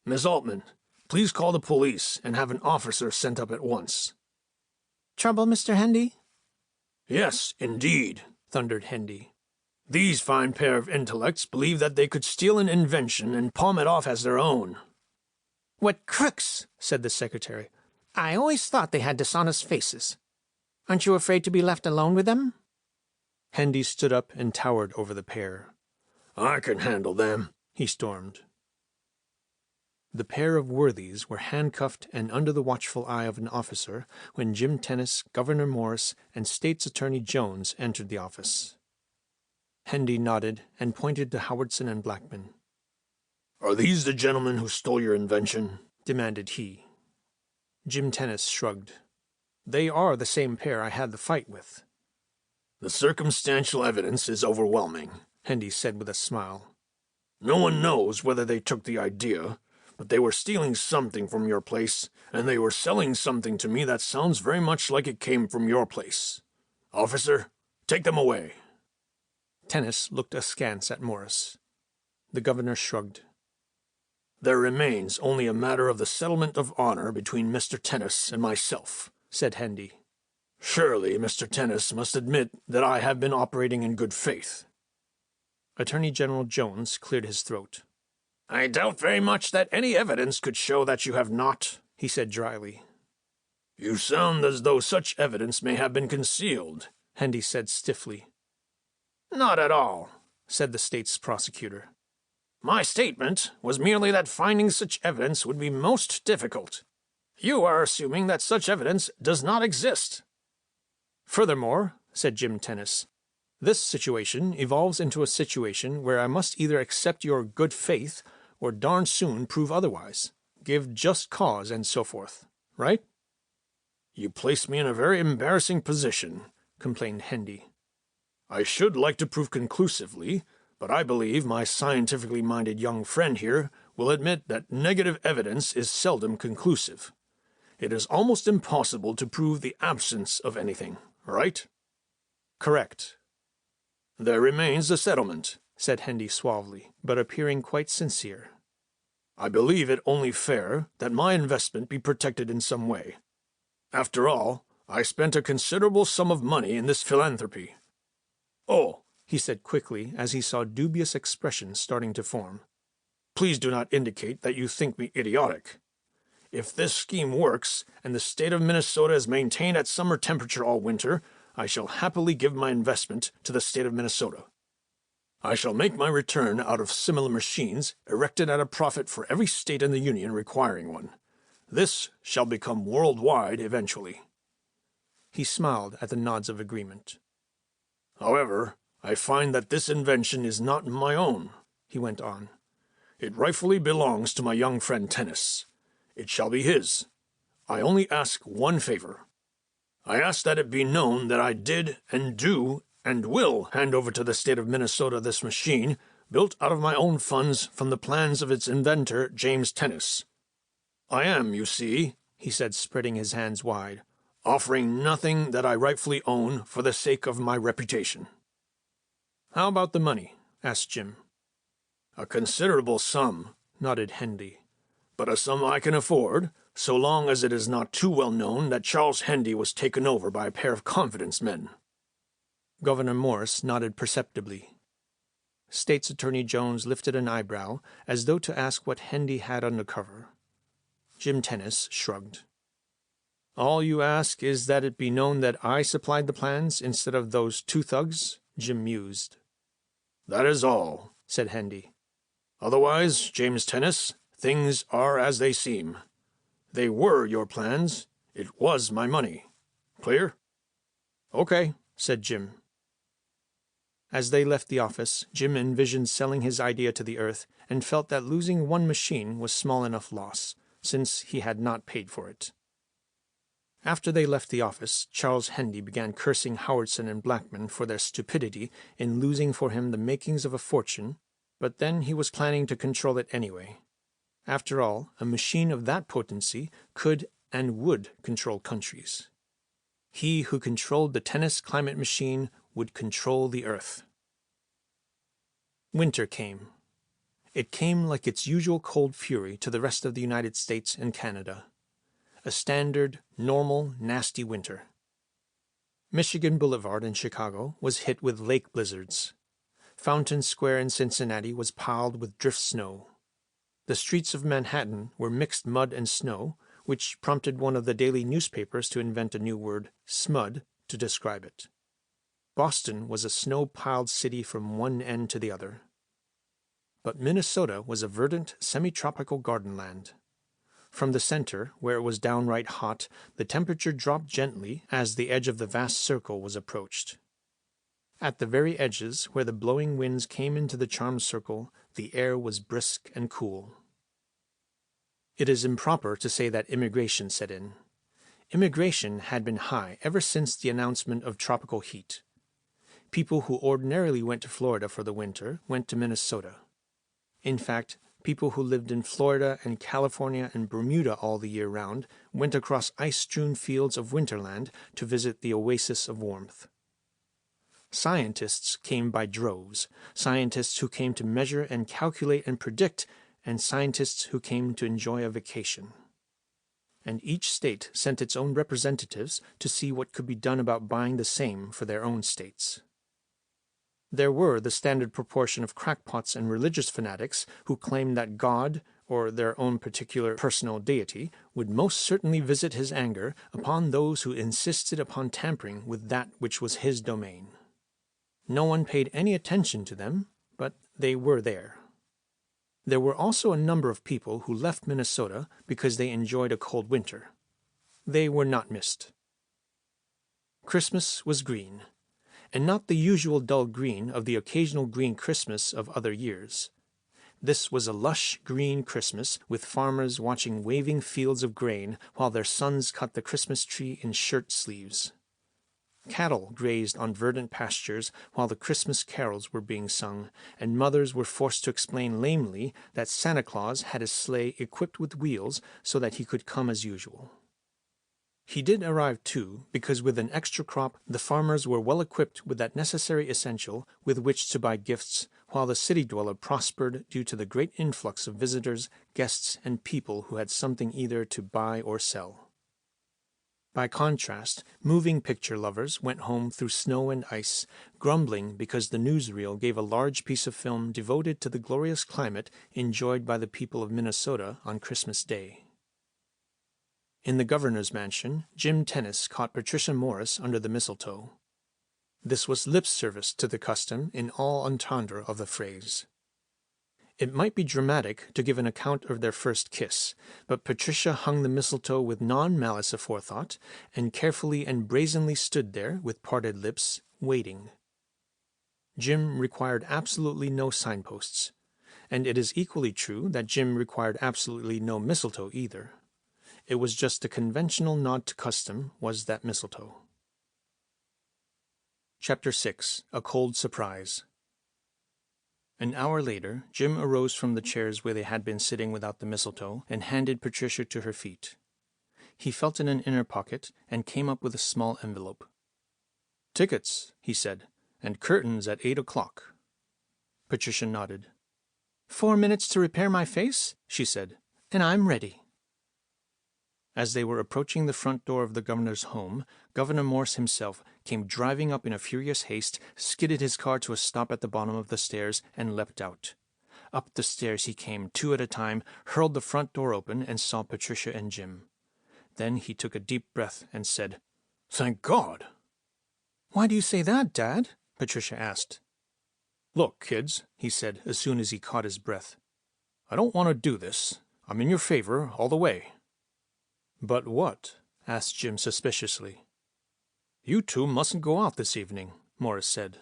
Miss Altman, please call the police and have an officer sent up at once. Trouble, Mr. Hendy? Yes, indeed, thundered Hendy. These fine pair of intellects believe that they could steal an invention and palm it off as their own. What crooks, said the secretary. I always thought they had dishonest faces. Aren't you afraid to be left alone with them? Hendy stood up and towered over the pair. I can handle them, he stormed. The pair of worthies were handcuffed and under the watchful eye of an officer when Jim Tennis, Governor Morris, and State's Attorney Jones entered the office. Hendy nodded and pointed to Howardson and Blackman. "Are these the gentlemen who stole your invention?" demanded he. Jim Tennis shrugged. "They are the same pair I had the fight with." "The circumstantial evidence is overwhelming," Hendy said with a smile. "No one knows whether they took the idea, but they were stealing something from your place, and they were selling something to me that sounds very much like it came from your place. Officer, take them away." Tennis looked askance at Morris. The governor shrugged. "There remains only a matter of the settlement of honor between Mr. Tennis and myself," said Hendy. "Surely Mr. Tennis must admit that I have been operating in good faith." Attorney General Jones cleared his throat. "I doubt very much that any evidence could show that you have not," he said dryly. "You sound as though such evidence may have been concealed," Hendy said stiffly. "Not at all," said the state's prosecutor. "My statement was merely that finding such evidence would be most difficult. You are assuming that such evidence does not exist." "Furthermore," said Jim Tennis, "this situation evolves into a situation where I must either accept your good faith or darn soon prove otherwise, give just cause, and so forth. Right?" "You place me in a very embarrassing position," complained Hendy. "I should like to prove conclusively, but I believe my scientifically minded young friend here will admit that negative evidence is seldom conclusive. It is almost impossible to prove the absence of anything, right?" "Correct." "There remains the settlement," said Hendy suavely, but appearing quite sincere. "I believe it only fair that my investment be protected in some way. After all, I spent a considerable sum of money in this philanthropy. Oh," he said quickly as he saw dubious expressions starting to form, "please do not indicate that you think me idiotic. If this scheme works, and the state of Minnesota is maintained at summer temperature all winter, I shall happily give my investment to the state of Minnesota. I shall make my return out of similar machines, erected at a profit for every state in the Union requiring one. This shall become worldwide eventually." He smiled at the nods of agreement. "However, I find that this invention is not my own," he went on. "It rightfully belongs to my young friend Tennis. It shall be his. I only ask one favor. I ask that it be known that I did and do and will hand over to the state of Minnesota this machine, built out of my own funds from the plans of its inventor, James Tennis. I am, you see," he said, spreading his hands wide, "offering nothing that I rightfully own for the sake of my reputation." "How about the money?" asked Jim. "A considerable sum," nodded Hendy, "but a sum I can afford, so long as it is not too well known that Charles Hendy was taken over by a pair of confidence men." Governor Morris nodded perceptibly. State's Attorney Jones lifted an eyebrow, as though to ask what Hendy had under cover. Jim Tennis shrugged. "All you ask is that it be known that I supplied the plans instead of those two thugs?" Jim mused. "That is all," said Hendy. "Otherwise, James Tennis, things are as they seem. They were your plans. It was my money. Clear?" "Okay," said Jim. As they left the office, Jim envisioned selling his idea to the earth and felt that losing one machine was small enough loss, since he had not paid for it. After they left the office, Charles Hendy began cursing Howardson and Blackman for their stupidity in losing for him the makings of a fortune, but then he was planning to control it anyway. After all, a machine of that potency could and would control countries. He who controlled the Tennis climate machine would control the earth. Winter came. It came like its usual cold fury to the rest of the United States and Canada. A standard, normal, nasty winter. Michigan Boulevard in Chicago was hit with lake blizzards. Fountain Square in Cincinnati was piled with drift snow. The streets of Manhattan were mixed mud and snow, which prompted one of the daily newspapers to invent a new word, smud, to describe it. Boston was a snow-piled city from one end to the other. But Minnesota was a verdant, semi-tropical garden-land. From the center, where it was downright hot, the temperature dropped gently as the edge of the vast circle was approached. At the very edges, where the blowing winds came into the charmed circle, the air was brisk and cool. It is improper to say that immigration set in. Immigration had been high ever since the announcement of tropical heat. People who ordinarily went to Florida for the winter went to Minnesota. In fact, people who lived in Florida and California and Bermuda all the year round went across ice-strewn fields of winterland to visit the oasis of warmth. Scientists came by droves, scientists who came to measure and calculate and predict, and scientists who came to enjoy a vacation. And each state sent its own representatives to see what could be done about buying the same for their own states. There were the standard proportion of crackpots and religious fanatics who claimed that God, or their own particular personal deity, would most certainly visit his anger upon those who insisted upon tampering with that which was his domain. No one paid any attention to them, but they were there. There were also a number of people who left Minnesota because they enjoyed a cold winter. They were not missed. Christmas was green, and not the usual dull green of the occasional green Christmas of other years. This was a lush green Christmas, with farmers watching waving fields of grain while their sons cut the Christmas tree in shirt sleeves. Cattle grazed on verdant pastures while the Christmas carols were being sung, and mothers were forced to explain lamely that Santa Claus had his sleigh equipped with wheels so that he could come as usual. He did arrive, too, because with an extra crop the farmers were well equipped with that necessary essential with which to buy gifts, while the city dweller prospered due to the great influx of visitors, guests, and people who had something either to buy or sell. By contrast, moving picture lovers went home through snow and ice, grumbling because the newsreel gave a large piece of film devoted to the glorious climate enjoyed by the people of Minnesota on Christmas Day. In the governor's mansion, Jim Tennis caught Patricia Morris under the mistletoe. This was lip service to the custom in all entendre of the phrase. It might be dramatic to give an account of their first kiss, but Patricia hung the mistletoe with non-malice aforethought, and carefully and brazenly stood there with parted lips, waiting. Jim required absolutely no signposts, and it is equally true that Jim required absolutely no mistletoe either. It was just a conventional nod to custom was that mistletoe. Chapter 6. A Cold Surprise. An hour later, Jim arose from the chairs where they had been sitting without the mistletoe and handed Patricia to her feet. He felt in an inner pocket and came up with a small envelope. "Tickets," he said, "and curtains at 8 o'clock." Patricia nodded. 4 minutes to repair my face," she said, "and I'm ready." As they were approaching the front door of the governor's home, Governor Morse himself came driving up in a furious haste, skidded his car to a stop at the bottom of the stairs, and leapt out. Up the stairs he came, 2 at a time, hurled the front door open, and saw Patricia and Jim. Then he took a deep breath and said, "Thank God!" "Why do you say that, Dad?" Patricia asked. "Look, kids," he said as soon as he caught his breath. "I don't want to do this. I'm in your favor all the way." "But what?" asked Jim suspiciously. "You two mustn't go out this evening," Morris said.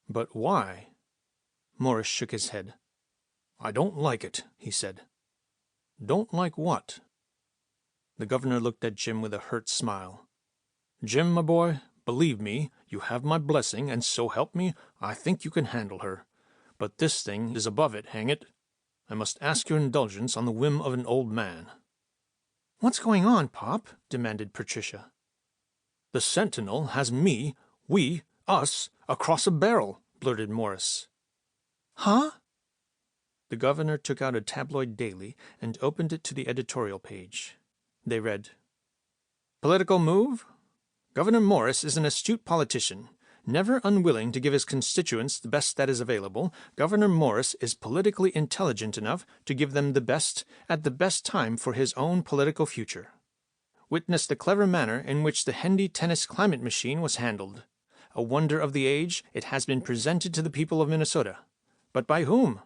"But why?" Morris shook his head. "I don't like it," he said. "Don't like what?" The governor looked at Jim with a hurt smile. "Jim, my boy, believe me, you have my blessing, and so help me, I think you can handle her. But this thing is above it, hang it. I must ask your indulgence on the whim of an old man." "What's going on, Pop?" demanded Patricia. "The Sentinel has me, us, across a barrel," blurted Morris. "Huh?" The governor took out a tabloid daily and opened it to the editorial page. They read, "Political move? Governor Morris is an astute politician. Never unwilling to give his constituents the best that is available, Governor Morris is politically intelligent enough to give them the best at the best time for his own political future. Witness the clever manner in which the Hendy tennis climate machine was handled. A wonder of the age, it has been presented to the people of Minnesota. But by whom?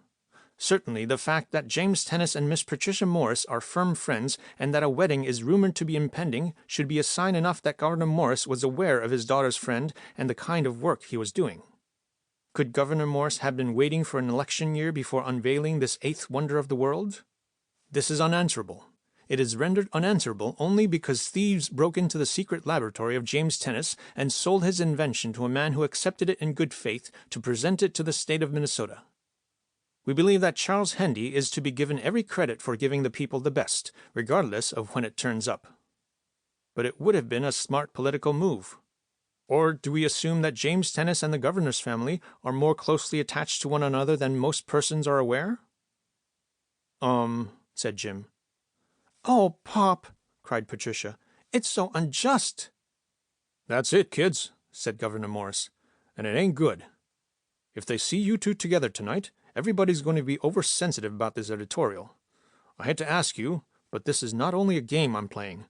Certainly the fact that James Tennis and Miss Patricia Morris are firm friends and that a wedding is rumored to be impending should be a sign enough that Governor Morris was aware of his daughter's friend and the kind of work he was doing. Could Governor Morris have been waiting for an election year before unveiling this eighth wonder of the world? This is unanswerable. It is rendered unanswerable only because thieves broke into the secret laboratory of James Tennis and sold his invention to a man who accepted it in good faith to present it to the state of Minnesota. We believe that Charles Hendy is to be given every credit for giving the people the best, regardless of when it turns up. But it would have been a smart political move. Or do we assume that James Tennis and the governor's family are more closely attached to one another than most persons are aware?" Said Jim. "Oh, Pop," cried Patricia, "it's so unjust." "That's it, kids," said Governor Morris, "and it ain't good. If they see you two together tonight, everybody's going to be oversensitive about this editorial. I hate to ask you, but this is not only a game I'm playing.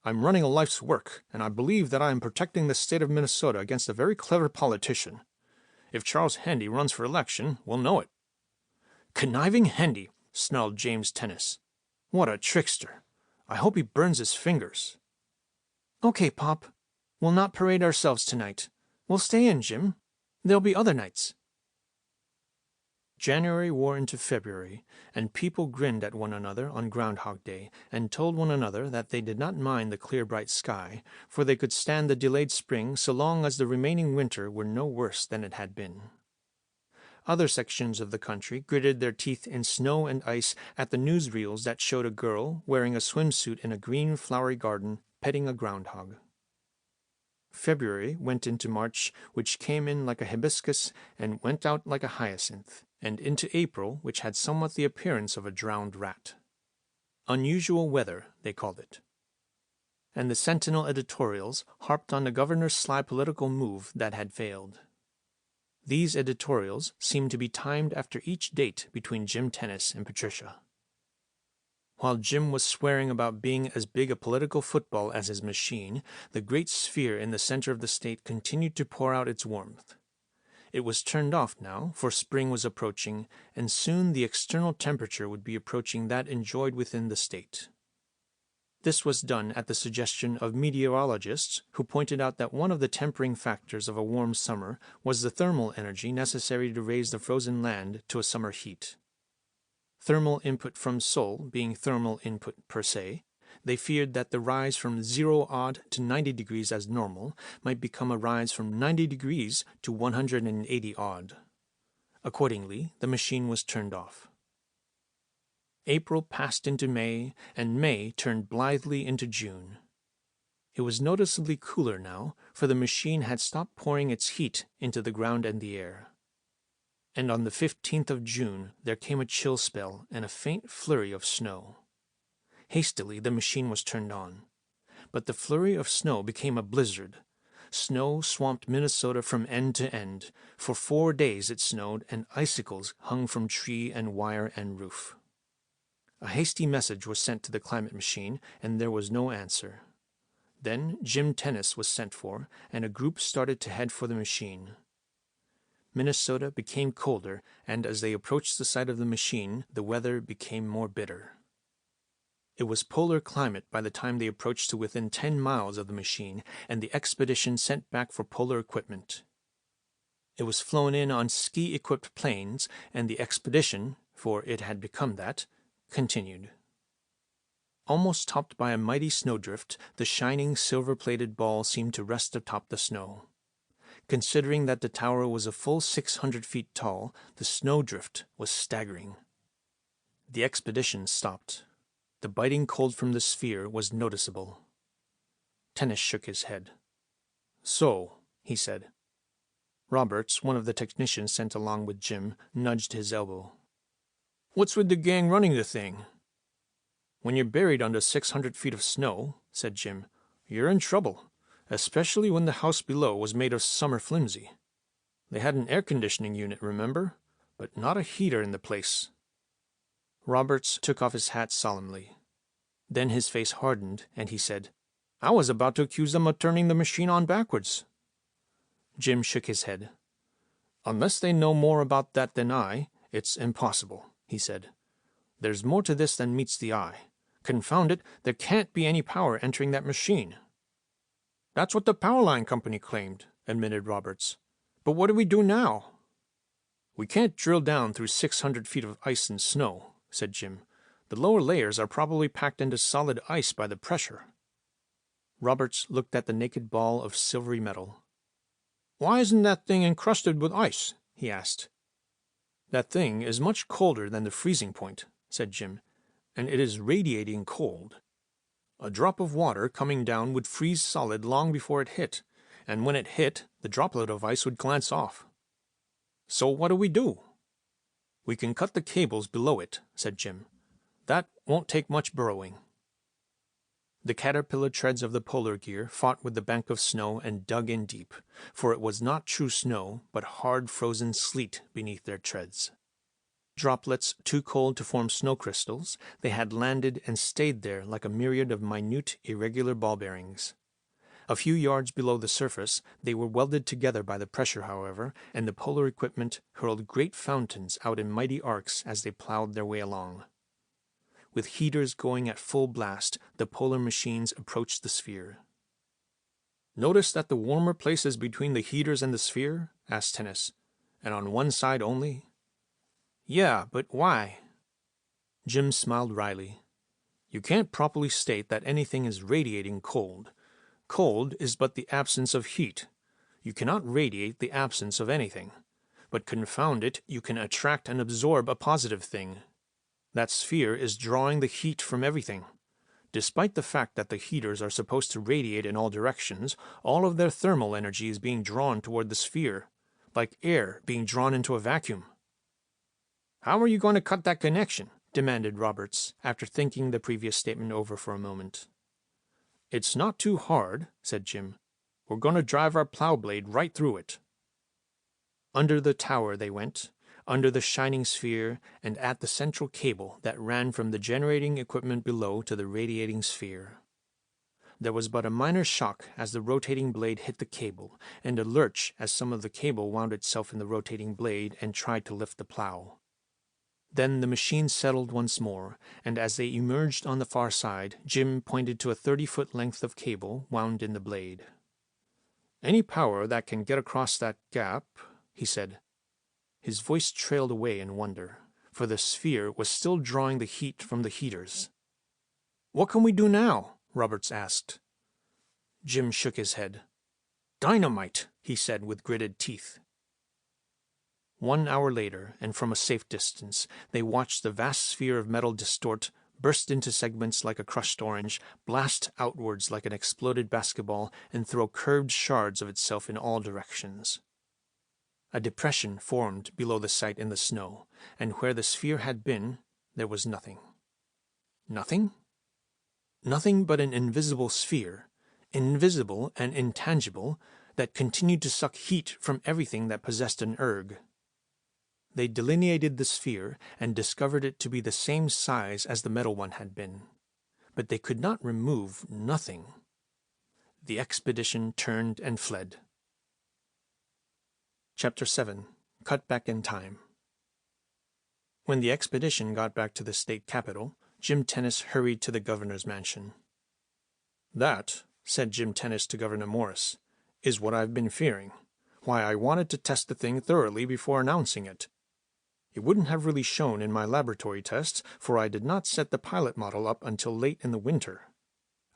I'm running a life's work, and I believe that I am protecting the state of Minnesota against a very clever politician. If Charles Hendy runs for election, we'll know it." "Conniving Hendy," snarled James Tennis. "What a trickster. I hope he burns his fingers." "Okay, Pop. We'll not parade ourselves tonight. We'll stay in, Jim. There'll be other nights." January wore into February, and people grinned at one another on Groundhog Day and told one another that they did not mind the clear bright sky, for they could stand the delayed spring so long as the remaining winter were no worse than it had been. Other sections of the country gritted their teeth in snow and ice at the newsreels that showed a girl wearing a swimsuit in a green flowery garden petting a groundhog. February went into March, which came in like a hibiscus and went out like a hyacinth, and into April, which had somewhat the appearance of a drowned rat. Unusual weather, they called it. And the Sentinel editorials harped on the governor's sly political move that had failed. These editorials seemed to be timed after each date between Jim Tennis and Patricia. While Jim was swearing about being as big a political football as his machine, the great sphere in the center of the state continued to pour out its warmth. It was turned off now, for spring was approaching, and soon the external temperature would be approaching that enjoyed within the state. This was done at the suggestion of meteorologists who pointed out that one of the tempering factors of a warm summer was the thermal energy necessary to raise the frozen land to a summer heat. Thermal input from Sol being thermal input per se, they feared that the rise from 0 to 90 degrees as normal might become a rise from 90 degrees to 180 odd. Accordingly, the machine was turned off. April passed into May, and May turned blithely into June. It was noticeably cooler now, for the machine had stopped pouring its heat into the ground and the air. And on the 15th of June there came a chill spell and a faint flurry of snow. Hastily the machine was turned on. But the flurry of snow became a blizzard. Snow swamped Minnesota from end to end. For 4 days it snowed, and icicles hung from tree and wire and roof. A hasty message was sent to the climate machine, and there was no answer. Then Jim Tennis was sent for, and a group started to head for the machine. Minnesota became colder, and as they approached the site of the machine, the weather became more bitter. It was polar climate by the time they approached to within 10 miles of the machine, and the expedition sent back for polar equipment. It was flown in on ski-equipped planes, and the expedition, for it had become that, continued. Almost topped by a mighty snowdrift, the shining silver-plated ball seemed to rest atop the snow. Considering that the tower was a full 600 feet tall, the snowdrift was staggering. The expedition stopped. The biting cold from the sphere was noticeable. Tennis shook his head. "So," he said. Roberts, one of the technicians sent along with Jim, nudged his elbow. What's with the gang running the thing? When you're buried under 600 feet of snow, said Jim, you're in trouble, especially when the house below was made of summer flimsy. They had an air conditioning unit, remember? But not a heater in the place. Roberts took off his hat solemnly. Then his face hardened, and he said, I was about to accuse them of turning the machine on backwards. Jim shook his head. Unless they know more about that than I, it's impossible, he said. There's more to this than meets the eye. Confound it, there can't be any power entering that machine. That's what the power line company claimed, admitted Roberts. But what do we do now? We can't drill down through 600 feet of ice and snow, said Jim. The lower layers are probably packed into solid ice by the pressure. Roberts looked at the naked ball of silvery metal. Why isn't that thing encrusted with ice? He asked. That thing is much colder than the freezing point, said Jim, and it is radiating cold. A drop of water coming down would freeze solid long before it hit, and when it hit, the droplet of ice would glance off. So what do we do? We can cut the cables below it, said Jim. That won't take much burrowing. The caterpillar treads of the polar gear fought with the bank of snow and dug in deep, for it was not true snow, but hard frozen sleet beneath their treads. Droplets too cold to form snow crystals, they had landed and stayed there like a myriad of minute, irregular ball bearings. A few yards below the surface, they were welded together by the pressure, however, and the polar equipment hurled great fountains out in mighty arcs as they plowed their way along. With heaters going at full blast, the polar machines approached the sphere. Notice that the warmer place is between the heaters and the sphere? Asked Tennis. And on one side only? Yeah, but why? Jim smiled wryly. You can't properly state that anything is radiating cold. Cold is but the absence of heat. You cannot radiate the absence of anything. But confound it, you can attract and absorb a positive thing. That sphere is drawing the heat from everything. Despite the fact that the heaters are supposed to radiate in all directions, all of their thermal energy is being drawn toward the sphere, like air being drawn into a vacuum. How are you going to cut that connection? Demanded Roberts, after thinking the previous statement over for a moment. It's not too hard, said Jim. We're going to drive our plow blade right through it. Under the tower they went, under the shining sphere, and at the central cable that ran from the generating equipment below to the radiating sphere. There was but a minor shock as the rotating blade hit the cable, and a lurch as some of the cable wound itself in the rotating blade and tried to lift the plow. Then the machine settled once more, and as they emerged on the far side, Jim pointed to a 30-foot length of cable wound in the blade. Any power that can get across that gap, he said. His voice trailed away in wonder, for the sphere was still drawing the heat from the heaters. What can we do now? Roberts asked. Jim shook his head. Dynamite, he said with gritted teeth. 1 hour later, and from a safe distance, they watched the vast sphere of metal distort, burst into segments like a crushed orange, blast outwards like an exploded basketball, and throw curved shards of itself in all directions. A depression formed below the site in the snow, and where the sphere had been, there was nothing. Nothing? Nothing but an invisible sphere, invisible and intangible, that continued to suck heat from everything that possessed an erg. They delineated the sphere and discovered it to be the same size as the metal one had been. But they could not remove nothing. The expedition turned and fled. Chapter 7. Cut back in time. When the expedition got back to the state capital, Jim Tennis hurried to the governor's mansion. That, said Jim Tennis to Governor Morris, is what I've been fearing. Why, I wanted to test the thing thoroughly before announcing it. It wouldn't have really shown in my laboratory tests, for I did not set the pilot model up until late in the winter.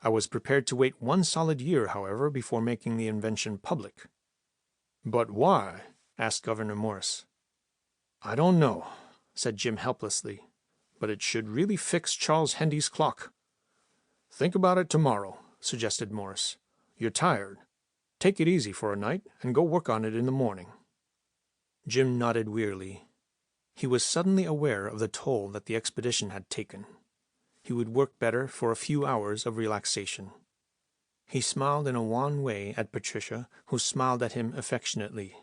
I was prepared to wait 1 solid year, however, before making the invention public. But why? Asked Governor Morris. I don't know, said Jim helplessly, but it should really fix Charles Hendy's clock. Think about it tomorrow, suggested Morris. You're tired. Take it easy for a night and go work on it in the morning. Jim nodded wearily. He was suddenly aware of the toll that the expedition had taken. He would work better for a few hours of relaxation. He smiled in a wan way at Patricia, who smiled at him affectionately.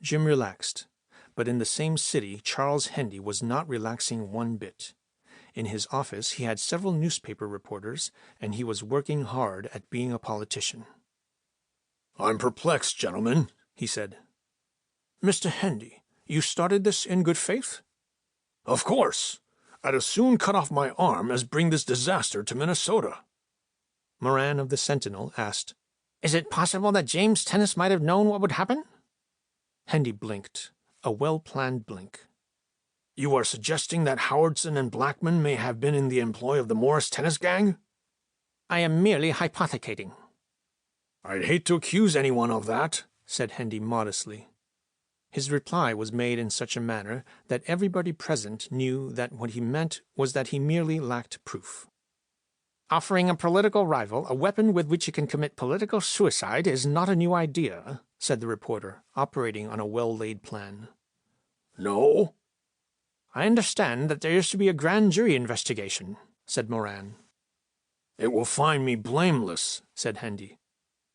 Jim relaxed, but in the same city Charles Hendy was not relaxing one bit. In his office he had several newspaper reporters, and he was working hard at being a politician. "I'm perplexed, gentlemen," he said. "Mr. Hendy, you started this in good faith?" "Of course. I'd as soon cut off my arm as bring this disaster to Minnesota." Moran of the Sentinel asked, "Is it possible that James Tennis might have known what would happen?" Hendy blinked, a well-planned blink. "You are suggesting that Howardson and Blackman may have been in the employ of the Morris Tennis gang?" "I am merely hypothecating." "I'd hate to accuse anyone of that," said Hendy modestly. His reply was made in such a manner that everybody present knew that what he meant was that he merely lacked proof. "Offering a political rival a weapon with which he can commit political suicide is not a new idea," said the reporter, operating on a well-laid plan. "No?" "I understand that there is to be a grand jury investigation," said Moran. "It will find me blameless," said Hendy.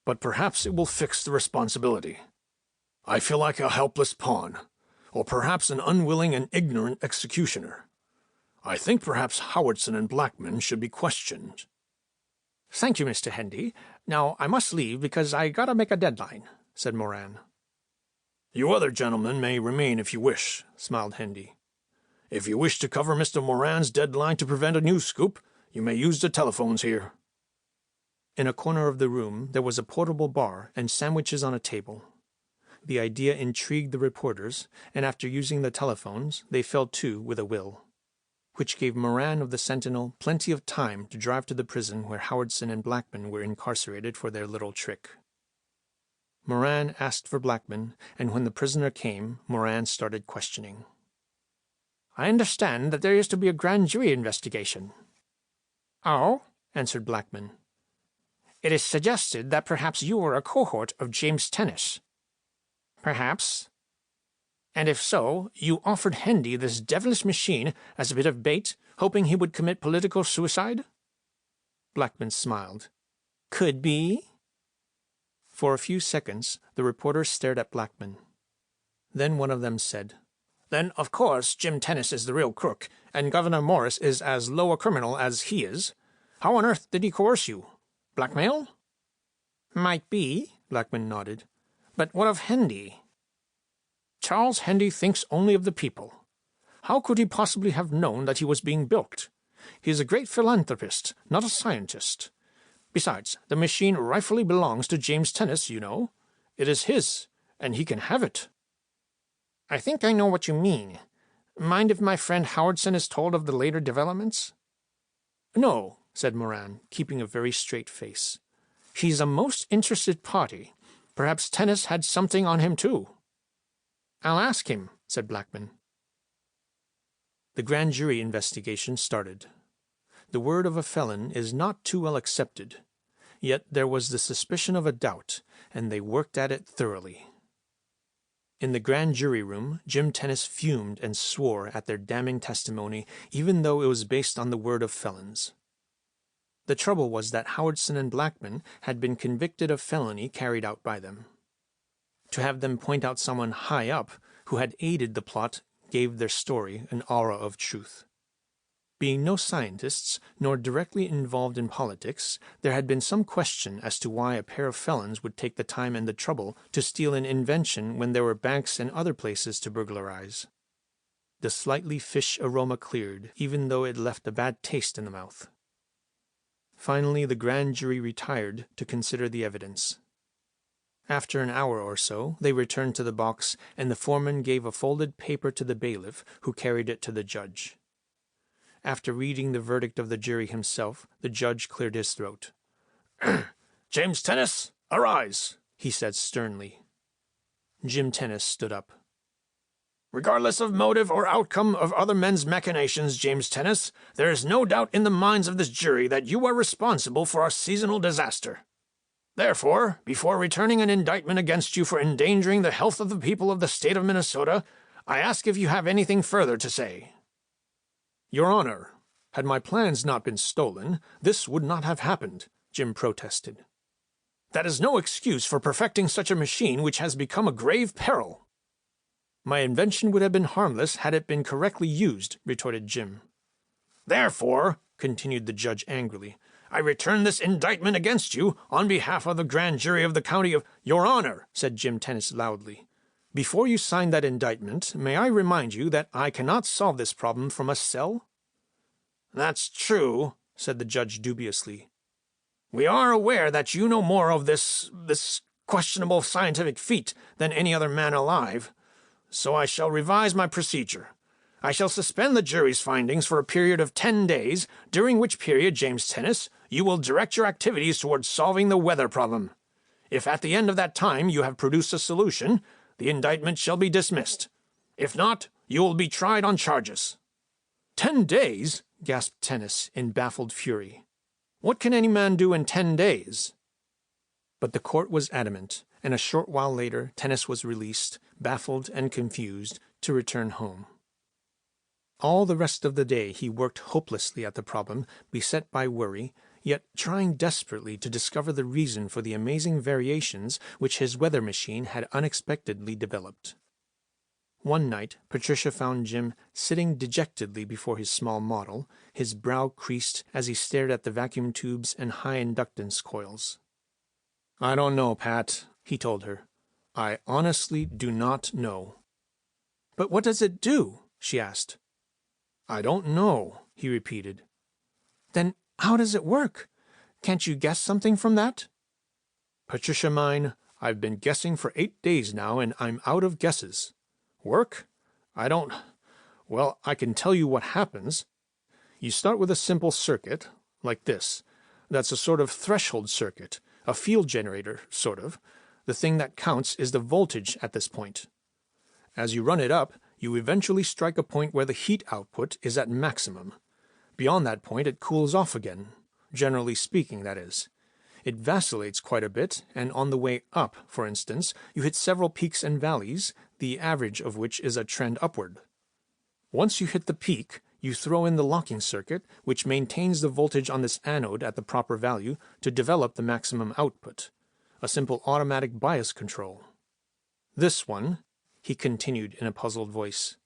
"But perhaps it will fix the responsibility. I feel like a helpless pawn, or perhaps an unwilling and ignorant executioner. I think perhaps Howardson and Blackman should be questioned." "Thank you, Mr. Hendy. Now I must leave because I gotta make a deadline," said Moran. "You other gentlemen may remain if you wish," smiled Hendy. "If you wish to cover Mr. Moran's deadline to prevent a news scoop, you may use the telephones here." In a corner of the room there was a portable bar and sandwiches on a table. The idea intrigued the reporters, and after using the telephones, they fell to with a will, which gave Moran of the Sentinel plenty of time to drive to the prison where Howardson and Blackman were incarcerated for their little trick. Moran asked for Blackman, and when the prisoner came, Moran started questioning. "I understand that there is to be a grand jury investigation." "Oh?" answered Blackman. "It is suggested that perhaps you were a cohort of James Tennis." "Perhaps." "And if so, you offered Hendy this devilish machine as a bit of bait, hoping he would commit political suicide?" Blackman smiled. "Could be." For a few seconds the reporters stared at Blackman. Then one of them said, "Then, of course, Jim Tennis is the real crook, and Governor Morris is as low a criminal as he is. How on earth did he coerce you? Blackmail?" "Might be," Blackman nodded. "But what of Hendy?" "Charles Hendy thinks only of the people. How could he possibly have known that he was being bilked? He is a great philanthropist, not a scientist. Besides, the machine rightfully belongs to James Tennis, you know. It is his, and he can have it." "I think I know what you mean. Mind if my friend Howardson is told of the later developments?" "No," said Moran, keeping a very straight face. "He's a most interested party. Perhaps Tennis had something on him, too." "I'll ask him," said Blackman. The grand jury investigation started. The word of a felon is not too well accepted, yet there was the suspicion of a doubt, and they worked at it thoroughly. In the grand jury room, Jim Tennis fumed and swore at their damning testimony, even though it was based on the word of felons. The trouble was that Howardson and Blackman had been convicted of felony carried out by them. To have them point out someone high up who had aided the plot gave their story an aura of truth. Being no scientists, nor directly involved in politics, there had been some question as to why a pair of felons would take the time and the trouble to steal an invention when there were banks and other places to burglarize. The slightly fish aroma cleared, even though it left a bad taste in the mouth. Finally, the grand jury retired to consider the evidence. After an hour or so, they returned to the box, and the foreman gave a folded paper to the bailiff, who carried it to the judge. After reading the verdict of the jury himself, the judge cleared his throat. "James Tennis, arise," he said sternly. Jim Tennis stood up. "Regardless of motive or outcome of other men's machinations, James Tennis, there is no doubt in the minds of this jury that you are responsible for our seasonal disaster. Therefore, before returning an indictment against you for endangering the health of the people of the state of Minnesota, I ask if you have anything further to say. Your Honor, had my plans not been stolen, this would not have happened, Jim protested. That is no excuse for perfecting such a machine which has become a grave peril. My invention would have been harmless had it been correctly used, retorted Jim. Therefore, continued the judge angrily, I return this indictment against you on behalf of the grand jury of the county of— Your Honor, said Jim Tennis loudly, before you sign that indictment, may I remind you that I cannot solve this problem from a cell? That's true, said the judge dubiously. We are aware that you know more of this questionable scientific feat than any other man alive, so I shall revise my procedure. I shall suspend the jury's findings for a period of 10 days, during which period, James Tennis, you will direct your activities towards solving the weather problem. If at the end of that time you have produced a solution, the indictment shall be dismissed. If not, you will be tried on charges. 10 days? Gasped Tennis in baffled fury. What can any man do in 10 days? But the court was adamant, and a short while later Tennis was released, baffled and confused, to return home. All the rest of the day he worked hopelessly at the problem, beset by worry, yet trying desperately to discover the reason for the amazing variations which his weather machine had unexpectedly developed. One night Patricia found Jim sitting dejectedly before his small model, his brow creased as he stared at the vacuum tubes and high inductance coils. "I don't know, Pat," he told her. "I honestly do not know." "But what does it do?" she asked. "I don't know," he repeated. "Then how does it work? Can't you guess something from that?" "Patricia mine, I've been guessing for 8 days now, and I'm out of guesses. Work? I don't— Well, I can tell you what happens. You start with a simple circuit, like this. That's a sort of threshold circuit, a field generator, sort of. The thing that counts is the voltage at this point. As you run it up, you eventually strike a point where the heat output is at maximum. Beyond that point it cools off again, generally speaking, that is. It vacillates quite a bit, and on the way up, for instance, you hit several peaks and valleys, the average of which is a trend upward. Once you hit the peak, you throw in the locking circuit, which maintains the voltage on this anode at the proper value to develop the maximum output, a simple automatic bias control. This one, he continued in a puzzled voice,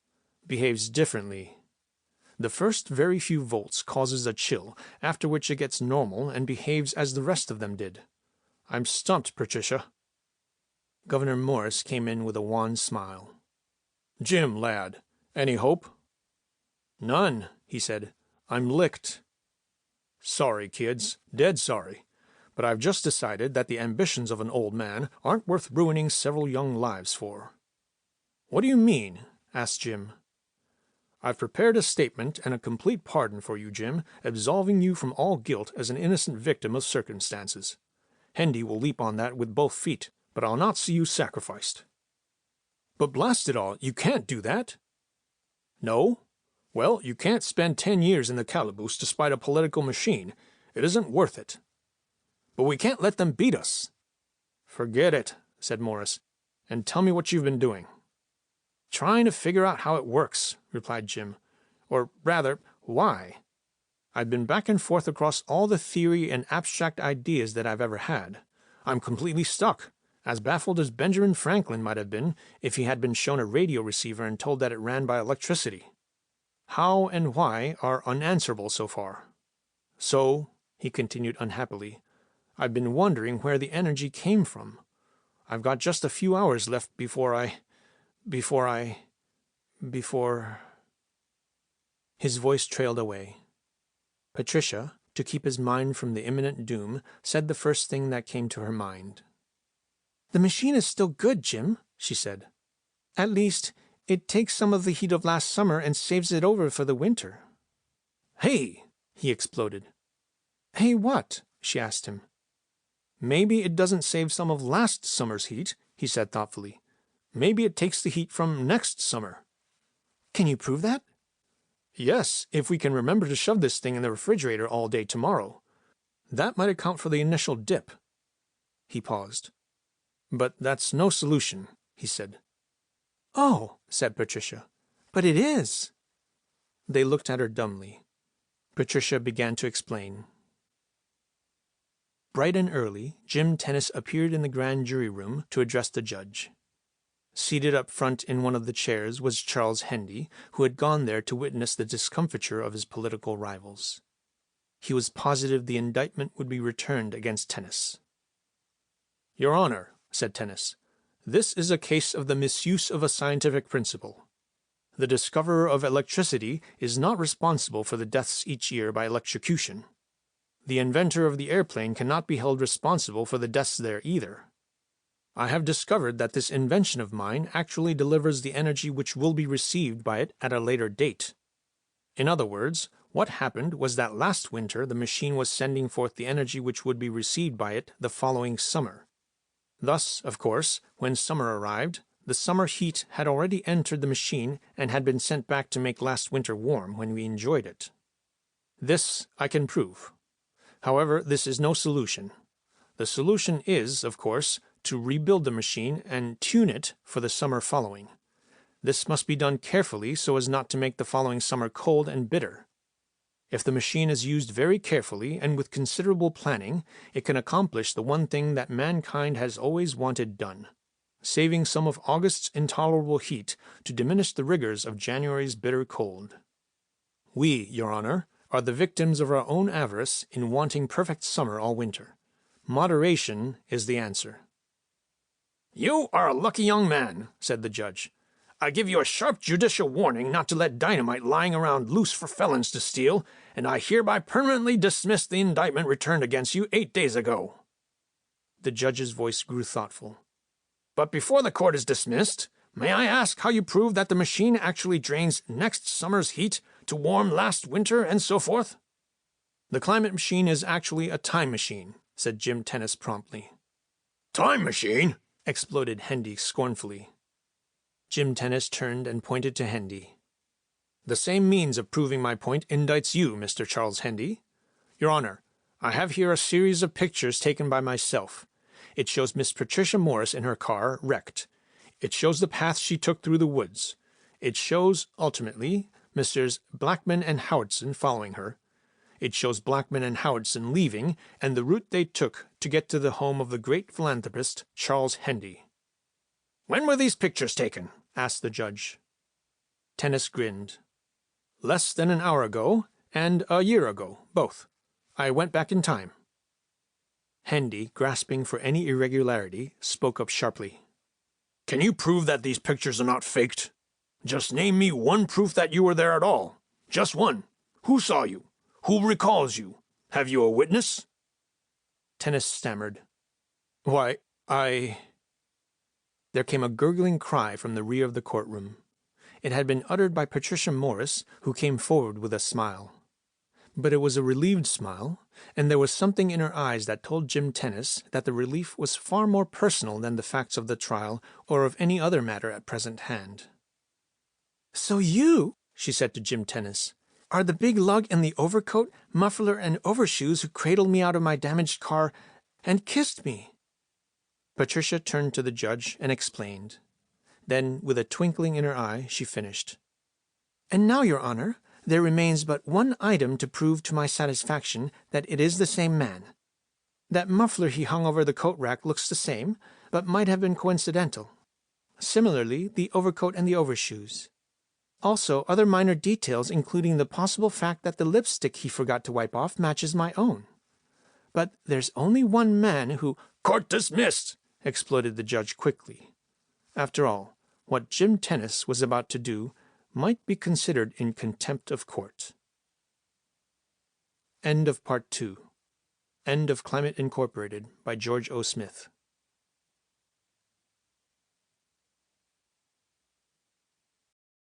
behaves differently. The first very few volts causes a chill, after which it gets normal and behaves as the rest of them did. I'm stumped, Patricia." Governor Morris came in with a wan smile. "Jim, lad, any hope?" "None," he said. "I'm licked." "Sorry, kids, dead sorry. But I've just decided that the ambitions of an old man aren't worth ruining several young lives for." "What do you mean?" asked Jim. "I've prepared a statement and a complete pardon for you, Jim, absolving you from all guilt as an innocent victim of circumstances. Hendy will leap on that with both feet, but I'll not see you sacrificed." "But blast it all, you can't do that." "No? Well, you can't spend 10 years in the calaboose to spite a political machine. It isn't worth it." "But we can't let them beat us." "Forget it," said Morris, "and tell me what you've been doing." "Trying to figure out how it works," replied Jim. "Or rather, why. I've been back and forth across all the theory and abstract ideas that I've ever had. I'm completely stuck, as baffled as Benjamin Franklin might have been if he had been shown a radio receiver and told that it ran by electricity. How and why are unanswerable so far. So," he continued unhappily, "I've been wondering where the energy came from. I've got just a few hours left before... His voice trailed away. Patricia, to keep his mind from the imminent doom, said the first thing that came to her mind. "The machine is still good, Jim," she said. "At least, it takes some of the heat of last summer and saves it over for the winter." "Hey!" he exploded. "Hey what?" she asked him. "Maybe it doesn't save some of last summer's heat," he said thoughtfully. "Maybe it takes the heat from next summer." "Can you prove that?" "Yes, if we can remember to shove this thing in the refrigerator all day tomorrow. That might account for the initial dip." He paused. "But that's no solution," he said. "Oh," said Patricia, "but it is." They looked at her dumbly. Patricia began to explain. Bright and early, Jim Tennis appeared in the grand jury room to address the judge. Seated up front in one of the chairs was Charles Hendy, who had gone there to witness the discomfiture of his political rivals. He was positive the indictment would be returned against Tennis. "Your Honor," said Tennis, "this is a case of the misuse of a scientific principle. The discoverer of electricity is not responsible for the deaths each year by electrocution. The inventor of the airplane cannot be held responsible for the deaths there either. I have discovered that this invention of mine actually delivers the energy which will be received by it at a later date. In other words, what happened was that last winter the machine was sending forth the energy which would be received by it the following summer. Thus, of course, when summer arrived, the summer heat had already entered the machine and had been sent back to make last winter warm when we enjoyed it. This I can prove. However, this is no solution. The solution is, of course, to rebuild the machine and tune it for the summer following. This must be done carefully so as not to make the following summer cold and bitter. If the machine is used very carefully and with considerable planning, it can accomplish the one thing that mankind has always wanted done, saving some of August's intolerable heat to diminish the rigors of January's bitter cold. We, Your Honor, are the victims of our own avarice in wanting perfect summer all winter. Moderation is the answer." "You are a lucky young man," said the judge. "I give you a sharp judicial warning not to let dynamite lying around loose for felons to steal, and I hereby permanently dismiss the indictment returned against you 8 days ago." The judge's voice grew thoughtful. "But before the court is dismissed, may I ask how you prove that the machine actually drains next summer's heat to warm last winter and so forth?" "The climate machine is actually a time machine," said Jim Tennis promptly. "Time machine?" exploded Hendy scornfully. Jim Tennis turned and pointed to Hendy. "The same means of proving my point indicts you, Mr. Charles Hendy. Your Honor, I have here a series of pictures taken by myself. It shows Miss Patricia Morris in her car, wrecked. It shows the path she took through the woods. It shows, ultimately, Messrs. Blackman and Howardson following her. It shows Blackman and Howardson leaving, and the route they took to get to the home of the great philanthropist, Charles Hendy." "When were these pictures taken?" asked the judge. Tennis grinned. "Less than an hour ago, and a year ago, both. I went back in time." Hendy, grasping for any irregularity, spoke up sharply. "Can you prove that these pictures are not faked? Just name me one proof that you were there at all. Just one. Who saw you? Who recalls you? Have you a witness?" Tennis stammered. "Why, There came a gurgling cry from the rear of the courtroom. It had been uttered by Patricia Morris, who came forward with a smile. But it was a relieved smile, and there was something in her eyes that told Jim Tennis that the relief was far more personal than the facts of the trial or of any other matter at present hand. "So you," she said to Jim Tennis, "are the big lug in the overcoat, muffler, and overshoes who cradled me out of my damaged car and kissed me." Patricia turned to the judge and explained. Then, with a twinkling in her eye, she finished. "And now, Your Honor, there remains but one item to prove to my satisfaction that it is the same man. That muffler he hung over the coat rack looks the same, but might have been coincidental. Similarly, the overcoat and the overshoes. Also, other minor details, including the possible fact that the lipstick he forgot to wipe off matches my own. But there's only one man who—" "Court dismissed!" exploded the judge quickly. After all, what Jim Tennis was about to do might be considered in contempt of court. End of Part 2. End of Climate Incorporated by George O. Smith.